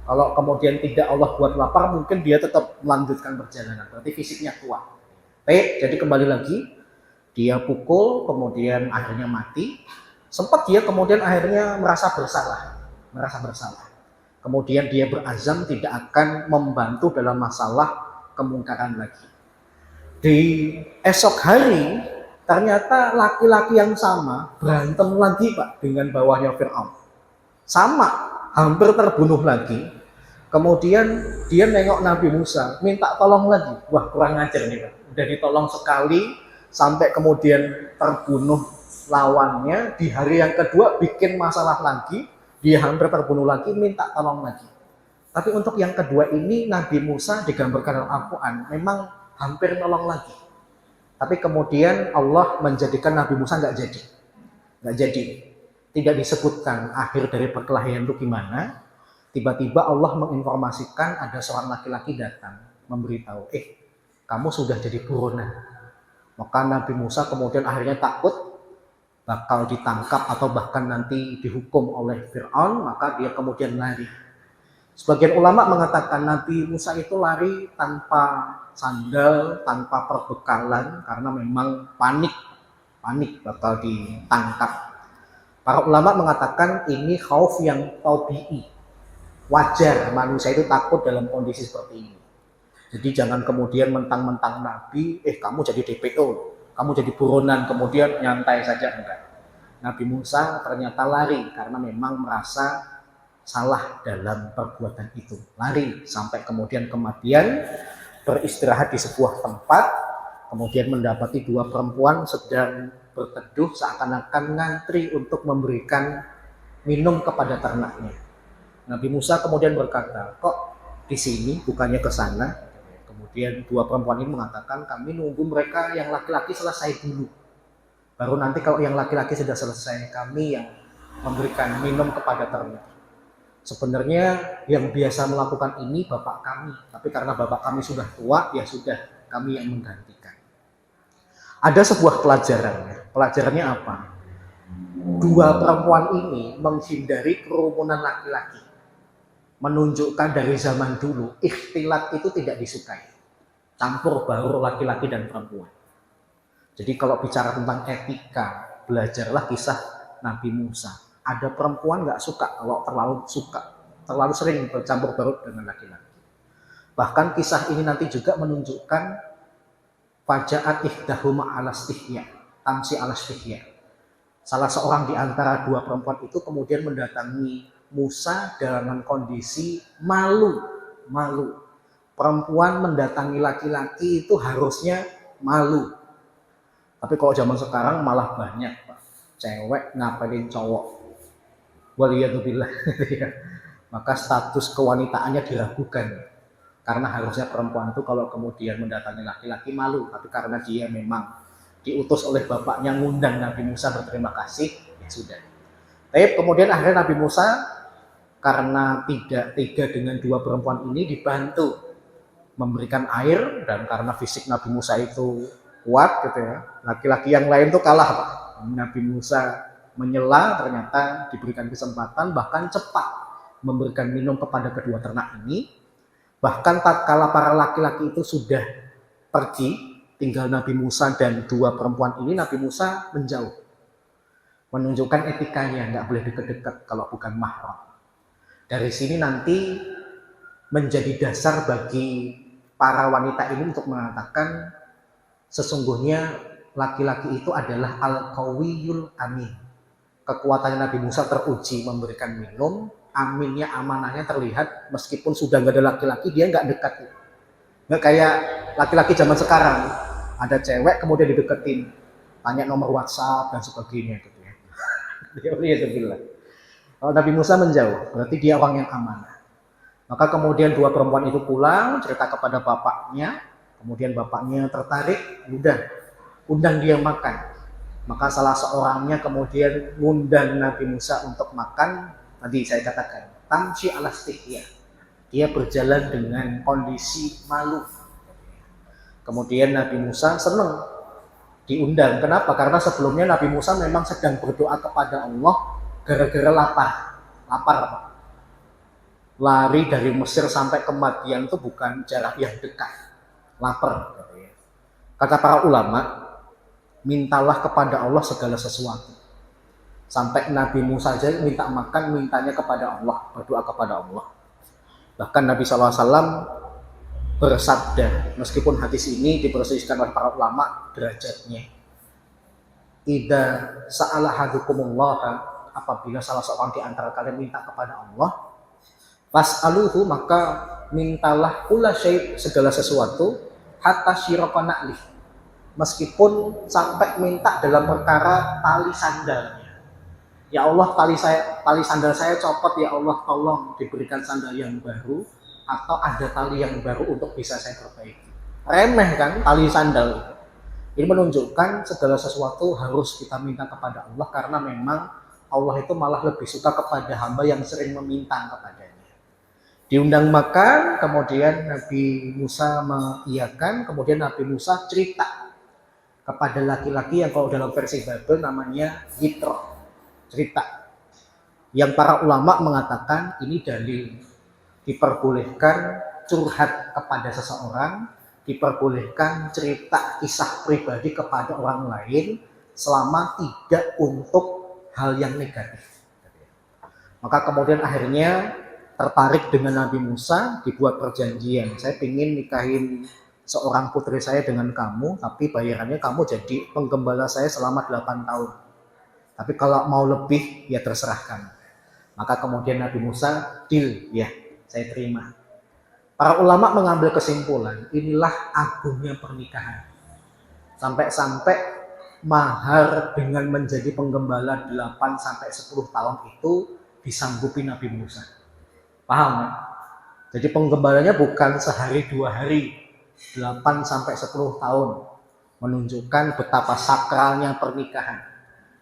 Kalau kemudian tidak Allah buat lapar mungkin dia tetap melanjutkan perjalanan. Berarti fisiknya kuat. Baik, jadi kembali lagi. Dia pukul, kemudian akhirnya mati. Sempat dia kemudian akhirnya merasa bersalah. Kemudian dia berazam tidak akan membantu dalam masalah kemungkaran lagi. Di esok hari, ternyata laki-laki yang sama berantem lagi Pak dengan bawahnya Fir'aun. Sama, hampir terbunuh lagi. Kemudian dia nengok Nabi Musa, minta tolong lagi. Wah kurang ajar nih Pak. Udah ditolong sekali, sampai kemudian terbunuh lawannya, di hari yang kedua bikin masalah lagi, dia hampir terbunuh lagi, minta tolong lagi. Tapi untuk yang kedua ini Nabi Musa digambarkan dalam Al-Quran memang hampir nolong lagi. Tapi kemudian Allah menjadikan Nabi Musa nggak jadi. Tidak disebutkan akhir dari perkelahian itu gimana. Tiba-tiba Allah menginformasikan ada seorang laki-laki datang memberitahu, kamu sudah jadi buronan. Maka Nabi Musa kemudian akhirnya takut bakal ditangkap atau bahkan nanti dihukum oleh Fir'aun, maka dia kemudian lari. Sebagian ulama mengatakan Nabi Musa itu lari tanpa sandal, tanpa perbekalan karena memang panik bakal ditangkap. Para ulama mengatakan ini khauf yang tabi'i. Wajar manusia itu takut dalam kondisi seperti ini. Jadi jangan kemudian mentang-mentang Nabi, kamu jadi DPO, kamu jadi buronan, kemudian nyantai saja, enggak. Nabi Musa ternyata lari karena memang merasa salah dalam perbuatan itu. Lari sampai kemudian kematian, beristirahat di sebuah tempat, kemudian mendapati dua perempuan sedang berteduh seakan-akan ngantri untuk memberikan minum kepada ternaknya. Nabi Musa kemudian berkata, kok di sini bukannya ke sana? Kemudian dua perempuan ini mengatakan, kami nunggu mereka yang laki-laki selesai dulu. Baru nanti kalau yang laki-laki sudah selesai, kami yang memberikan minum kepada ternak. Sebenarnya yang biasa melakukan ini bapak kami. Tapi karena bapak kami sudah tua, ya sudah, kami yang menggantikan. Ada sebuah pelajarannya. Pelajarannya apa? Dua perempuan ini menghindari kerumunan laki-laki. Menunjukkan dari zaman dulu ikhtilat itu tidak disukai, campur baur laki-laki dan perempuan. Jadi kalau bicara tentang etika, belajarlah kisah Nabi Musa. Ada perempuan nggak suka kalau terlalu sering bercampur baur dengan laki-laki. Bahkan kisah ini nanti juga menunjukkan fajaat ihdahuma ala stihya, tamsi ala stihya. Salah seorang di antara dua perempuan itu kemudian mendatangi Musa dalam kondisi malu. Perempuan mendatangi laki-laki itu harusnya malu. Tapi kalau zaman sekarang malah banyak, Pak. Cewek ngapelin cowok. Waliyadzubillah. Maka status kewanitaannya diragukan. Karena harusnya perempuan itu kalau kemudian mendatangi laki-laki malu. Tapi karena dia memang diutus oleh bapaknya ngundang Nabi Musa berterima kasih, ya sudah. Tapi kemudian akhirnya Nabi Musa karena tidak tega dengan dua perempuan ini dibantu memberikan air, dan karena fisik Nabi Musa itu kuat gitu ya, laki-laki yang lain tuh kalah, Pak. Nabi Musa menyela, ternyata diberikan kesempatan bahkan cepat memberikan minum kepada kedua ternak ini. Bahkan tatkala para laki-laki itu sudah pergi, tinggal Nabi Musa dan dua perempuan ini, Nabi Musa menjauh, menunjukkan etikanya, nggak boleh deket-deket kalau bukan mahram. Dari sini nanti menjadi dasar bagi para wanita ini untuk mengatakan sesungguhnya laki-laki itu adalah al-qawiyul amin. Kekuatan Nabi Musa teruji memberikan minum, aminnya, amanahnya terlihat, meskipun sudah nggak ada laki-laki dia nggak dekat. Nggak kayak laki-laki zaman sekarang, ada cewek kemudian dideketin, tanya nomor WhatsApp dan sebagainya gitu ya. Dia bilang. Kalau Nabi Musa menjauh, berarti dia orang yang amanah. Maka kemudian dua perempuan itu pulang, cerita kepada bapaknya, kemudian bapaknya tertarik, udah, undang dia makan. Maka salah seorangnya kemudian ngundang Nabi Musa untuk makan. Tadi saya katakan, tamshi ala stihya. Dia berjalan dengan kondisi malu. Kemudian Nabi Musa senang diundang. Kenapa? Karena sebelumnya Nabi Musa memang sedang berdoa kepada Allah gara-gara lapar. Lapar, Pak. Lari dari Mesir sampai ke Madian itu bukan jarak yang dekat. Lapar. Kata para ulama, mintalah kepada Allah segala sesuatu. Sampai Nabi Musa saja minta makan, mintanya kepada Allah, berdoa kepada Allah. Bahkan Nabi SAW bersabda, meskipun hadis ini diperselisihkan oleh para ulama derajatnya. Idza sa'ala hadukumullah, apabila salah seorang di antara kalian minta kepada Allah, fas'aluhu, maka mintalah kula syai', segala sesuatu, hatta syiraqa na'lih, meskipun sampai minta dalam perkara tali sandalnya. Ya Allah, tali sandal saya copot, ya Allah tolong diberikan sandal yang baru, atau ada tali yang baru untuk bisa saya perbaiki. Remeh kan tali sandal itu. Ini menunjukkan segala sesuatu harus kita minta kepada Allah, karena memang Allah itu malah lebih suka kepada hamba yang sering meminta kepadanya. Diundang makan, kemudian Nabi Musa mengiyakan, kemudian Nabi Musa cerita kepada laki-laki yang kalau dalam versi Bible namanya Yitro. Cerita yang para ulama mengatakan ini dalil diperbolehkan curhat kepada seseorang, diperbolehkan cerita kisah pribadi kepada orang lain selama tidak untuk hal yang negatif. Maka kemudian akhirnya tertarik dengan Nabi Musa, dibuat perjanjian. Saya ingin nikahin seorang putri saya dengan kamu, tapi bayarannya kamu jadi penggembala saya selama 8 tahun. Tapi kalau mau lebih, ya terserah kamu. Maka kemudian Nabi Musa, deal, ya saya terima. Para ulama mengambil kesimpulan, inilah agungnya pernikahan. Sampai-sampai mahar dengan menjadi penggembala 8-10 tahun itu disanggupi Nabi Musa. Paham ya? Jadi penggembalanya bukan sehari 2 hari, 8-10 tahun. Menunjukkan betapa sakralnya pernikahan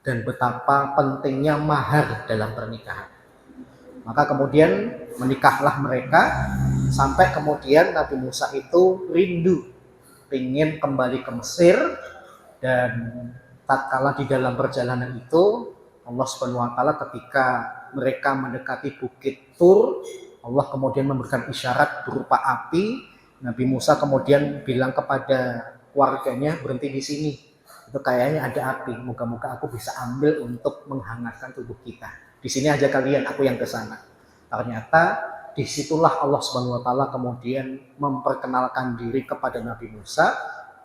dan betapa pentingnya mahar dalam pernikahan. Maka kemudian menikahlah mereka, sampai kemudian Nabi Musa itu rindu ingin kembali ke Mesir. Dan tatkala di dalam perjalanan itu Allah Subhanahu wa taala ketika mereka mendekati Bukit Tur, Allah kemudian memberikan isyarat berupa api. Nabi Musa kemudian bilang kepada warganya, berhenti di sini, Itu kayaknya ada api, moga-moga aku bisa ambil untuk menghangatkan tubuh kita. Di sini aja kalian, aku yang ke sana. Ternyata disitulah Allah Subhanahu wa taala kemudian memperkenalkan diri kepada Nabi Musa,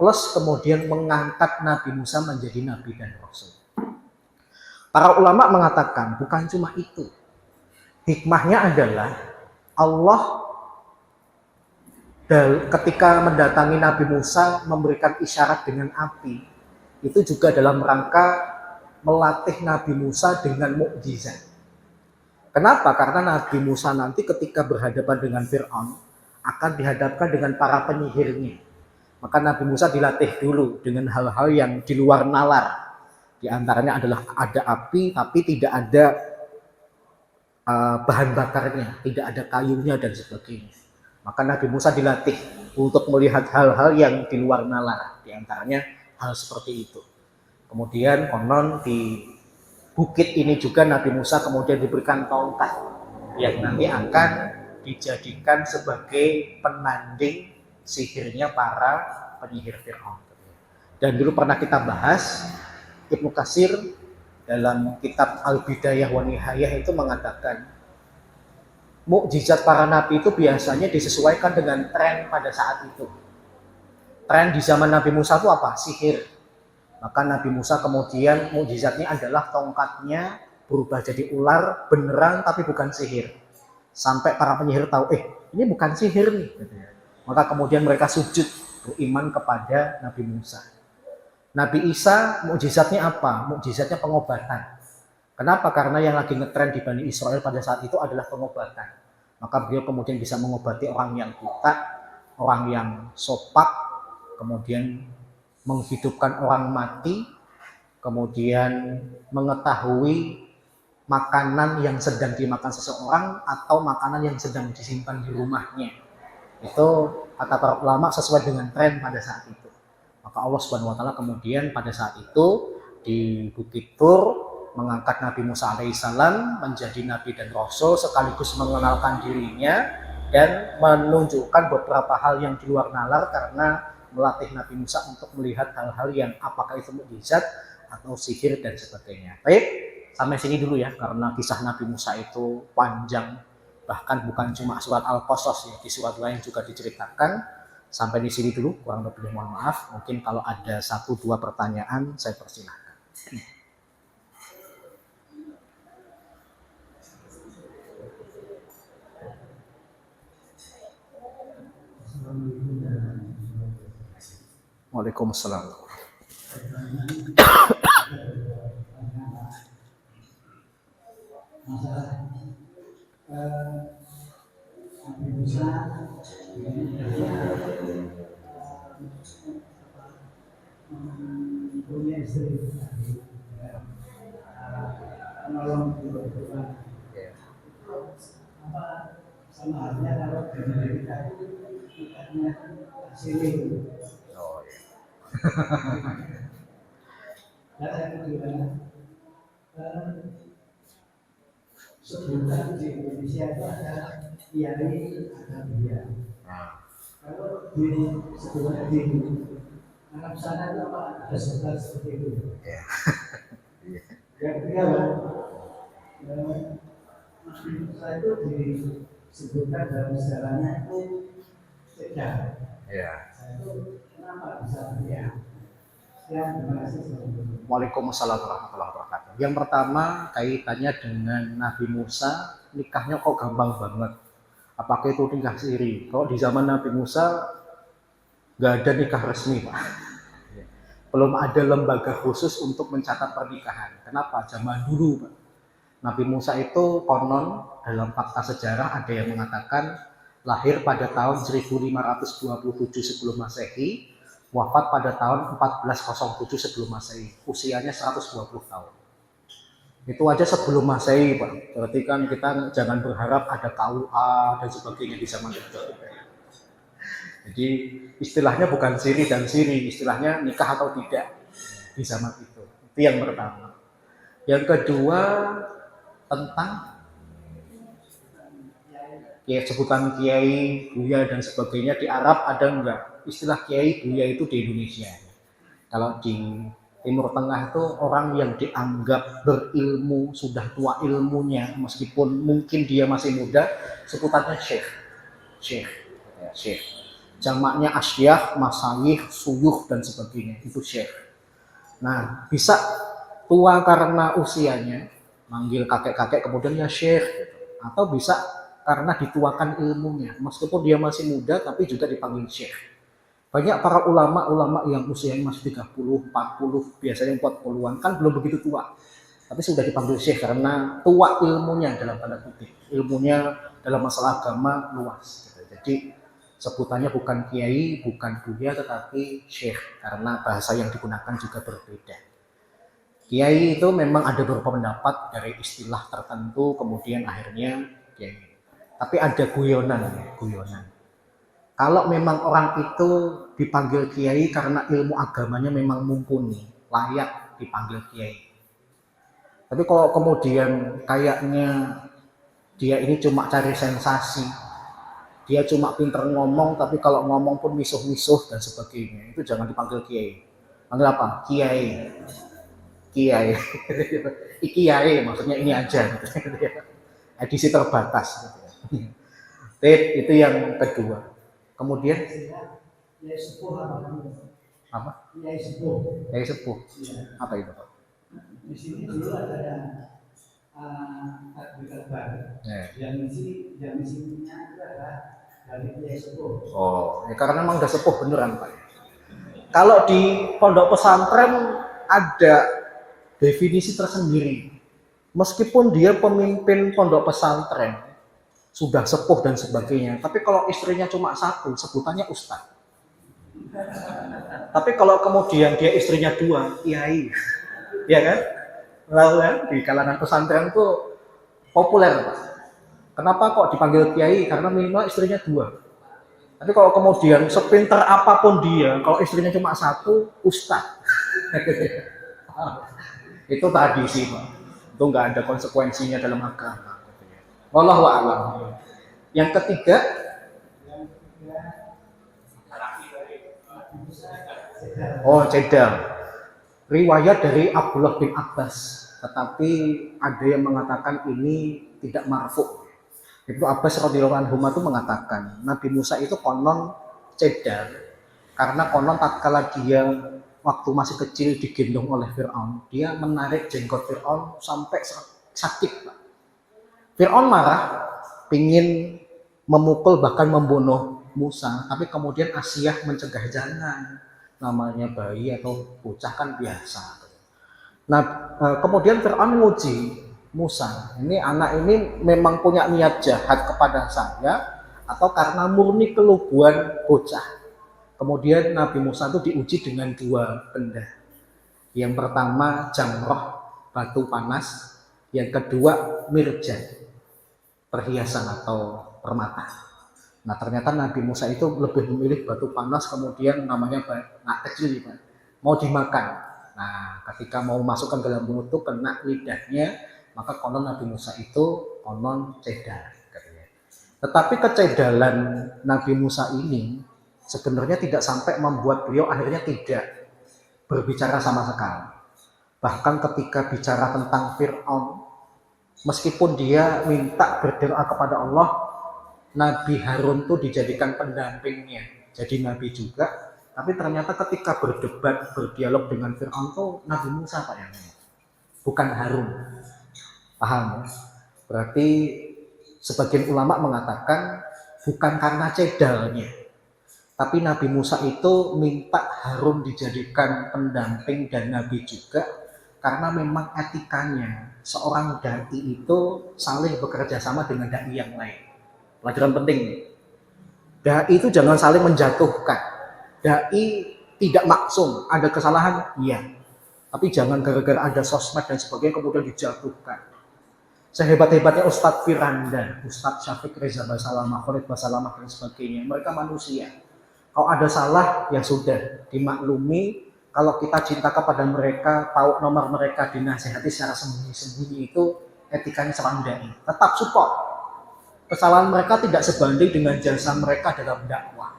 plus kemudian mengangkat Nabi Musa menjadi nabi dan rasul. Para ulama mengatakan bukan cuma itu. Hikmahnya adalah Allah ketika mendatangi Nabi Musa memberikan isyarat dengan api, itu juga dalam rangka melatih Nabi Musa dengan mukjizat. Kenapa? Karena Nabi Musa nanti ketika berhadapan dengan Fir'aun akan dihadapkan dengan para penyihirnya. Maka Nabi Musa dilatih dulu dengan hal-hal yang di luar nalar. Di antaranya adalah ada api tapi tidak ada bahan bakarnya, tidak ada kayunya dan sebagainya. Maka Nabi Musa dilatih untuk melihat hal-hal yang di luar nalar. Di antaranya hal seperti itu. Kemudian konon di bukit ini juga Nabi Musa kemudian diberikan tongkat yang nanti akan dijadikan sebagai penanding sihirnya para penyihir Fir'aun. Dan dulu pernah kita bahas, Ibnu Katsir dalam kitab Al-Bidayah wa Nihayah itu mengatakan mukjizat para nabi itu biasanya disesuaikan dengan tren pada saat itu. Tren di zaman Nabi Musa itu apa? Sihir. Maka Nabi Musa kemudian mukjizatnya adalah tongkatnya berubah jadi ular beneran tapi bukan sihir. Sampai para penyihir tahu, ini bukan sihir nih. Maka kemudian mereka sujud beriman kepada Nabi Musa. Nabi Isa mukjizatnya apa? Mukjizatnya pengobatan. Kenapa? Karena yang lagi ngetren di Bani Israel pada saat itu adalah pengobatan. Maka beliau kemudian bisa mengobati orang yang buta, orang yang sopak, kemudian menghidupkan orang mati, kemudian mengetahui makanan yang sedang dimakan seseorang atau makanan yang sedang disimpan di rumahnya. Itu kata para ulama sesuai dengan tren pada saat itu. Maka Allah Subhanahu wa taala kemudian pada saat itu di Bukit Tur mengangkat Nabi Musa alaihissalam menjadi nabi dan rasul sekaligus mengenalkan dirinya dan menunjukkan beberapa hal yang di luar nalar karena melatih Nabi Musa untuk melihat hal-hal yang apakah itu mukjizat atau sihir dan sebagainya. Baik, sampai sini dulu ya, karena kisah Nabi Musa itu panjang, bahkan bukan cuma surat Al-Qasas ya, di surat lain juga diceritakan. Sampai di sini dulu, kurang lebih mohon maaf. Mungkin kalau ada 1-2 pertanyaan, saya persilahkan. Waalaikumsalam. Punya istri menolong apa sama halnya kalau dari kita ikatnya sini. Oh iya. Dan yang kedua, sebutan di Indonesia itu ada kiai, ada buya. Kalau di sebutan di anak sana itu apa? Ada sebutan seperti itu. Yang ketiga, saya itu disebutkan dalam sejarahnya itu sejarah. Saya itu kenapa bisa ya? Terima kasih. Waalaikumsalam warahmatullahi wabarakatuh. Yang pertama kaitannya dengan Nabi Musa, nikahnya kok gampang banget. Apakah itu nikah siri? Kalau di zaman Nabi Musa nggak ada nikah resmi, Pak. Belum ada lembaga khusus untuk mencatat pernikahan. Kenapa? Zaman dulu, Pak. Nabi Musa itu konon dalam fakta sejarah ada yang mengatakan lahir pada tahun 1527 sebelum Masehi, wafat pada tahun 1407 sebelum Masehi. Usianya 120 tahun. Itu aja sebelum Masehi, Pak. Berarti kan kita jangan berharap ada KUA dan sebagainya di zaman itu. Jadi istilahnya bukan siri dan siri, istilahnya nikah atau tidak di zaman itu. Itu yang pertama. Yang kedua tentang ya sebutan kiai, buya dan sebagainya di Arab ada enggak? Istilah kiai, buya itu di Indonesia. Kalau di Timur Tengah itu orang yang dianggap berilmu, sudah tua ilmunya, meskipun mungkin dia masih muda, sebutannya syekh. Syekh, ya, syekh. Jamaknya asyikh, masayikh, suyuh dan sebagainya, itu syekh. Nah, bisa tua karena usianya, manggil kakek-kakek kemudian ya syekh, atau bisa karena dituakan ilmunya, meskipun dia masih muda tapi juga dipanggil syekh. Banyak para ulama-ulama yang usianya masih 30, 40, biasanya 40-an, kan belum begitu tua. Tapi sudah dipanggil syekh karena tua ilmunya dalam tanda kutip. Ilmunya dalam masalah agama luas. Jadi sebutannya bukan kiai, bukan buya, tetapi syekh. Karena bahasa yang digunakan juga berbeda. Kiai itu memang ada beberapa pendapat dari istilah tertentu, kemudian akhirnya kiai. Tapi ada guyonan. Kalau memang orang itu dipanggil kiai karena ilmu agamanya memang mumpuni, layak dipanggil kiai. Tapi kalau kemudian kayaknya dia ini cuma cari sensasi, dia cuma pinter ngomong, tapi kalau ngomong pun misuh-misuh dan sebagainya, itu jangan dipanggil kiai. Panggil apa? Kiai. Kiai. Kiai maksudnya ini aja. Edisi terbatas. Itu yang kedua. Kemudian Kiai sepuh apa? Kiai sepuh. Kiai sepuh. Ya. Apa itu, Pak? Di sini dulu ada takbir akbar. Yang isinya adalah dari Kiai sepuh. Oh, ya karena memang udah sepuh beneran, Pak. Kalau di pondok pesantren ada definisi tersendiri. Meskipun dia pemimpin pondok pesantren, sudah sepuh dan sebagainya. Tapi kalau istrinya cuma satu, sebutannya ustaz. Tapi kalau kemudian dia istrinya dua, kiai. Ya kan? Lalu kan di kalangan pesantren itu populer, Pak. Kenapa kok dipanggil kiai? Karena minimal istrinya dua. Tapi kalau kemudian sepinter apapun dia, kalau istrinya cuma satu, ustaz. Itu tradisi, Pak. Itu nggak ada konsekuensinya dalam agama. Wallahu a'lam. Yang ketiga, cedal. Riwayat dari Abdullah bin Abbas, tetapi ada yang mengatakan ini tidak marfu. Ibnu Abbas radhiyallahu anhu itu mengatakan Nabi Musa itu konon cedal karena konon tatkala dia waktu masih kecil digendong oleh Fir'aun, dia menarik jenggot Fir'aun sampai sakit, Pak. Fir'aun marah, ingin memukul bahkan membunuh Musa, tapi kemudian Asiyah mencegah, jangan, namanya bayi atau bocah kan biasa. Nah, kemudian Fir'aun menguji Musa, ini anak ini memang punya niat jahat kepada saya atau karena murni keluguan bocah. Kemudian Nabi Musa itu diuji dengan dua benda. Yang pertama jamroh, batu panas, yang kedua mirjan, perhiasan atau permata. Nah ternyata Nabi Musa itu lebih memilih batu panas, kemudian namanya anak kecil, Pak, mau dimakan. Nah ketika mau masukkan ke dalam mulut itu kena lidahnya, maka konon Nabi Musa itu konon cedal. Tetapi kecedalan Nabi Musa ini sebenarnya tidak sampai membuat beliau akhirnya tidak berbicara sama sekali. Bahkan ketika bicara tentang Fir'aun, meskipun dia minta berdoa kepada Allah, Nabi Harun itu dijadikan pendampingnya, jadi Nabi juga. Tapi ternyata ketika berdebat, berdialog dengan Fir'aun itu Nabi Musa, Pak, yang bukan Harun. Paham ya? Berarti sebagian ulama mengatakan bukan karena cedalnya, tapi Nabi Musa itu minta Harun dijadikan pendamping dan Nabi juga, karena memang etikanya seorang dai itu saling bekerja sama dengan dai yang lain. Pelajaran penting nih. Dai itu jangan saling menjatuhkan. Dai tidak maksum, ada kesalahan, iya. Tapi jangan gara-gara ada sosmed dan sebagainya kemudian dijatuhkan. Sehebat-hebatnya Ustadz Firanda, Ustadz Syafiq Reza Basalamah, Khalid Basalamah dan sebagainya, mereka manusia. Kalau ada salah, ya sudah, dimaklumi. Kalau kita cinta kepada mereka, tahu nomor mereka, dinasihati secara sembunyi-sembunyi, itu etikanya seorang dai. Tetap support. Kesalahan mereka tidak sebanding dengan jasa mereka dalam dakwah.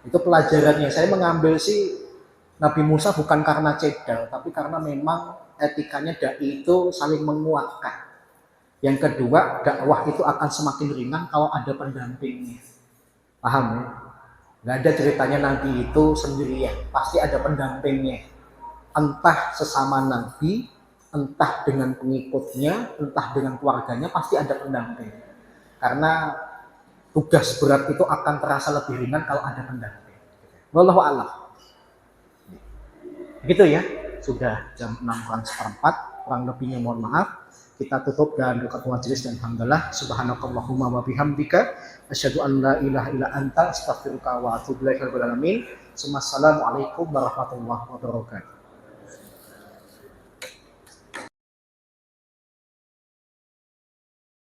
Itu pelajarannya. Saya mengambil sih Nabi Musa bukan karena cedal, tapi karena memang etikanya dai itu saling menguatkan. Yang kedua, dakwah itu akan semakin ringan kalau ada pendampingnya. Paham ya? Nggak ada ceritanya Nabi itu sendirian, pasti ada pendampingnya. Entah sesama Nabi, entah dengan pengikutnya, entah dengan keluarganya, pasti ada pendamping. Karena tugas berat itu akan terasa lebih ringan kalau ada pendamping. Wallahu a'lam. Gitu ya, sudah jam 6:04, kurang lebihnya mohon maaf. Kita tutup dengan doa majelis dan alhamdulillah. Subhanakallahumma wa bihamdika asyhadu an la ilaha illa anta astaghfiruka wa atubu ilaika. Assalamualaikum warahmatullahi wabarakatuh.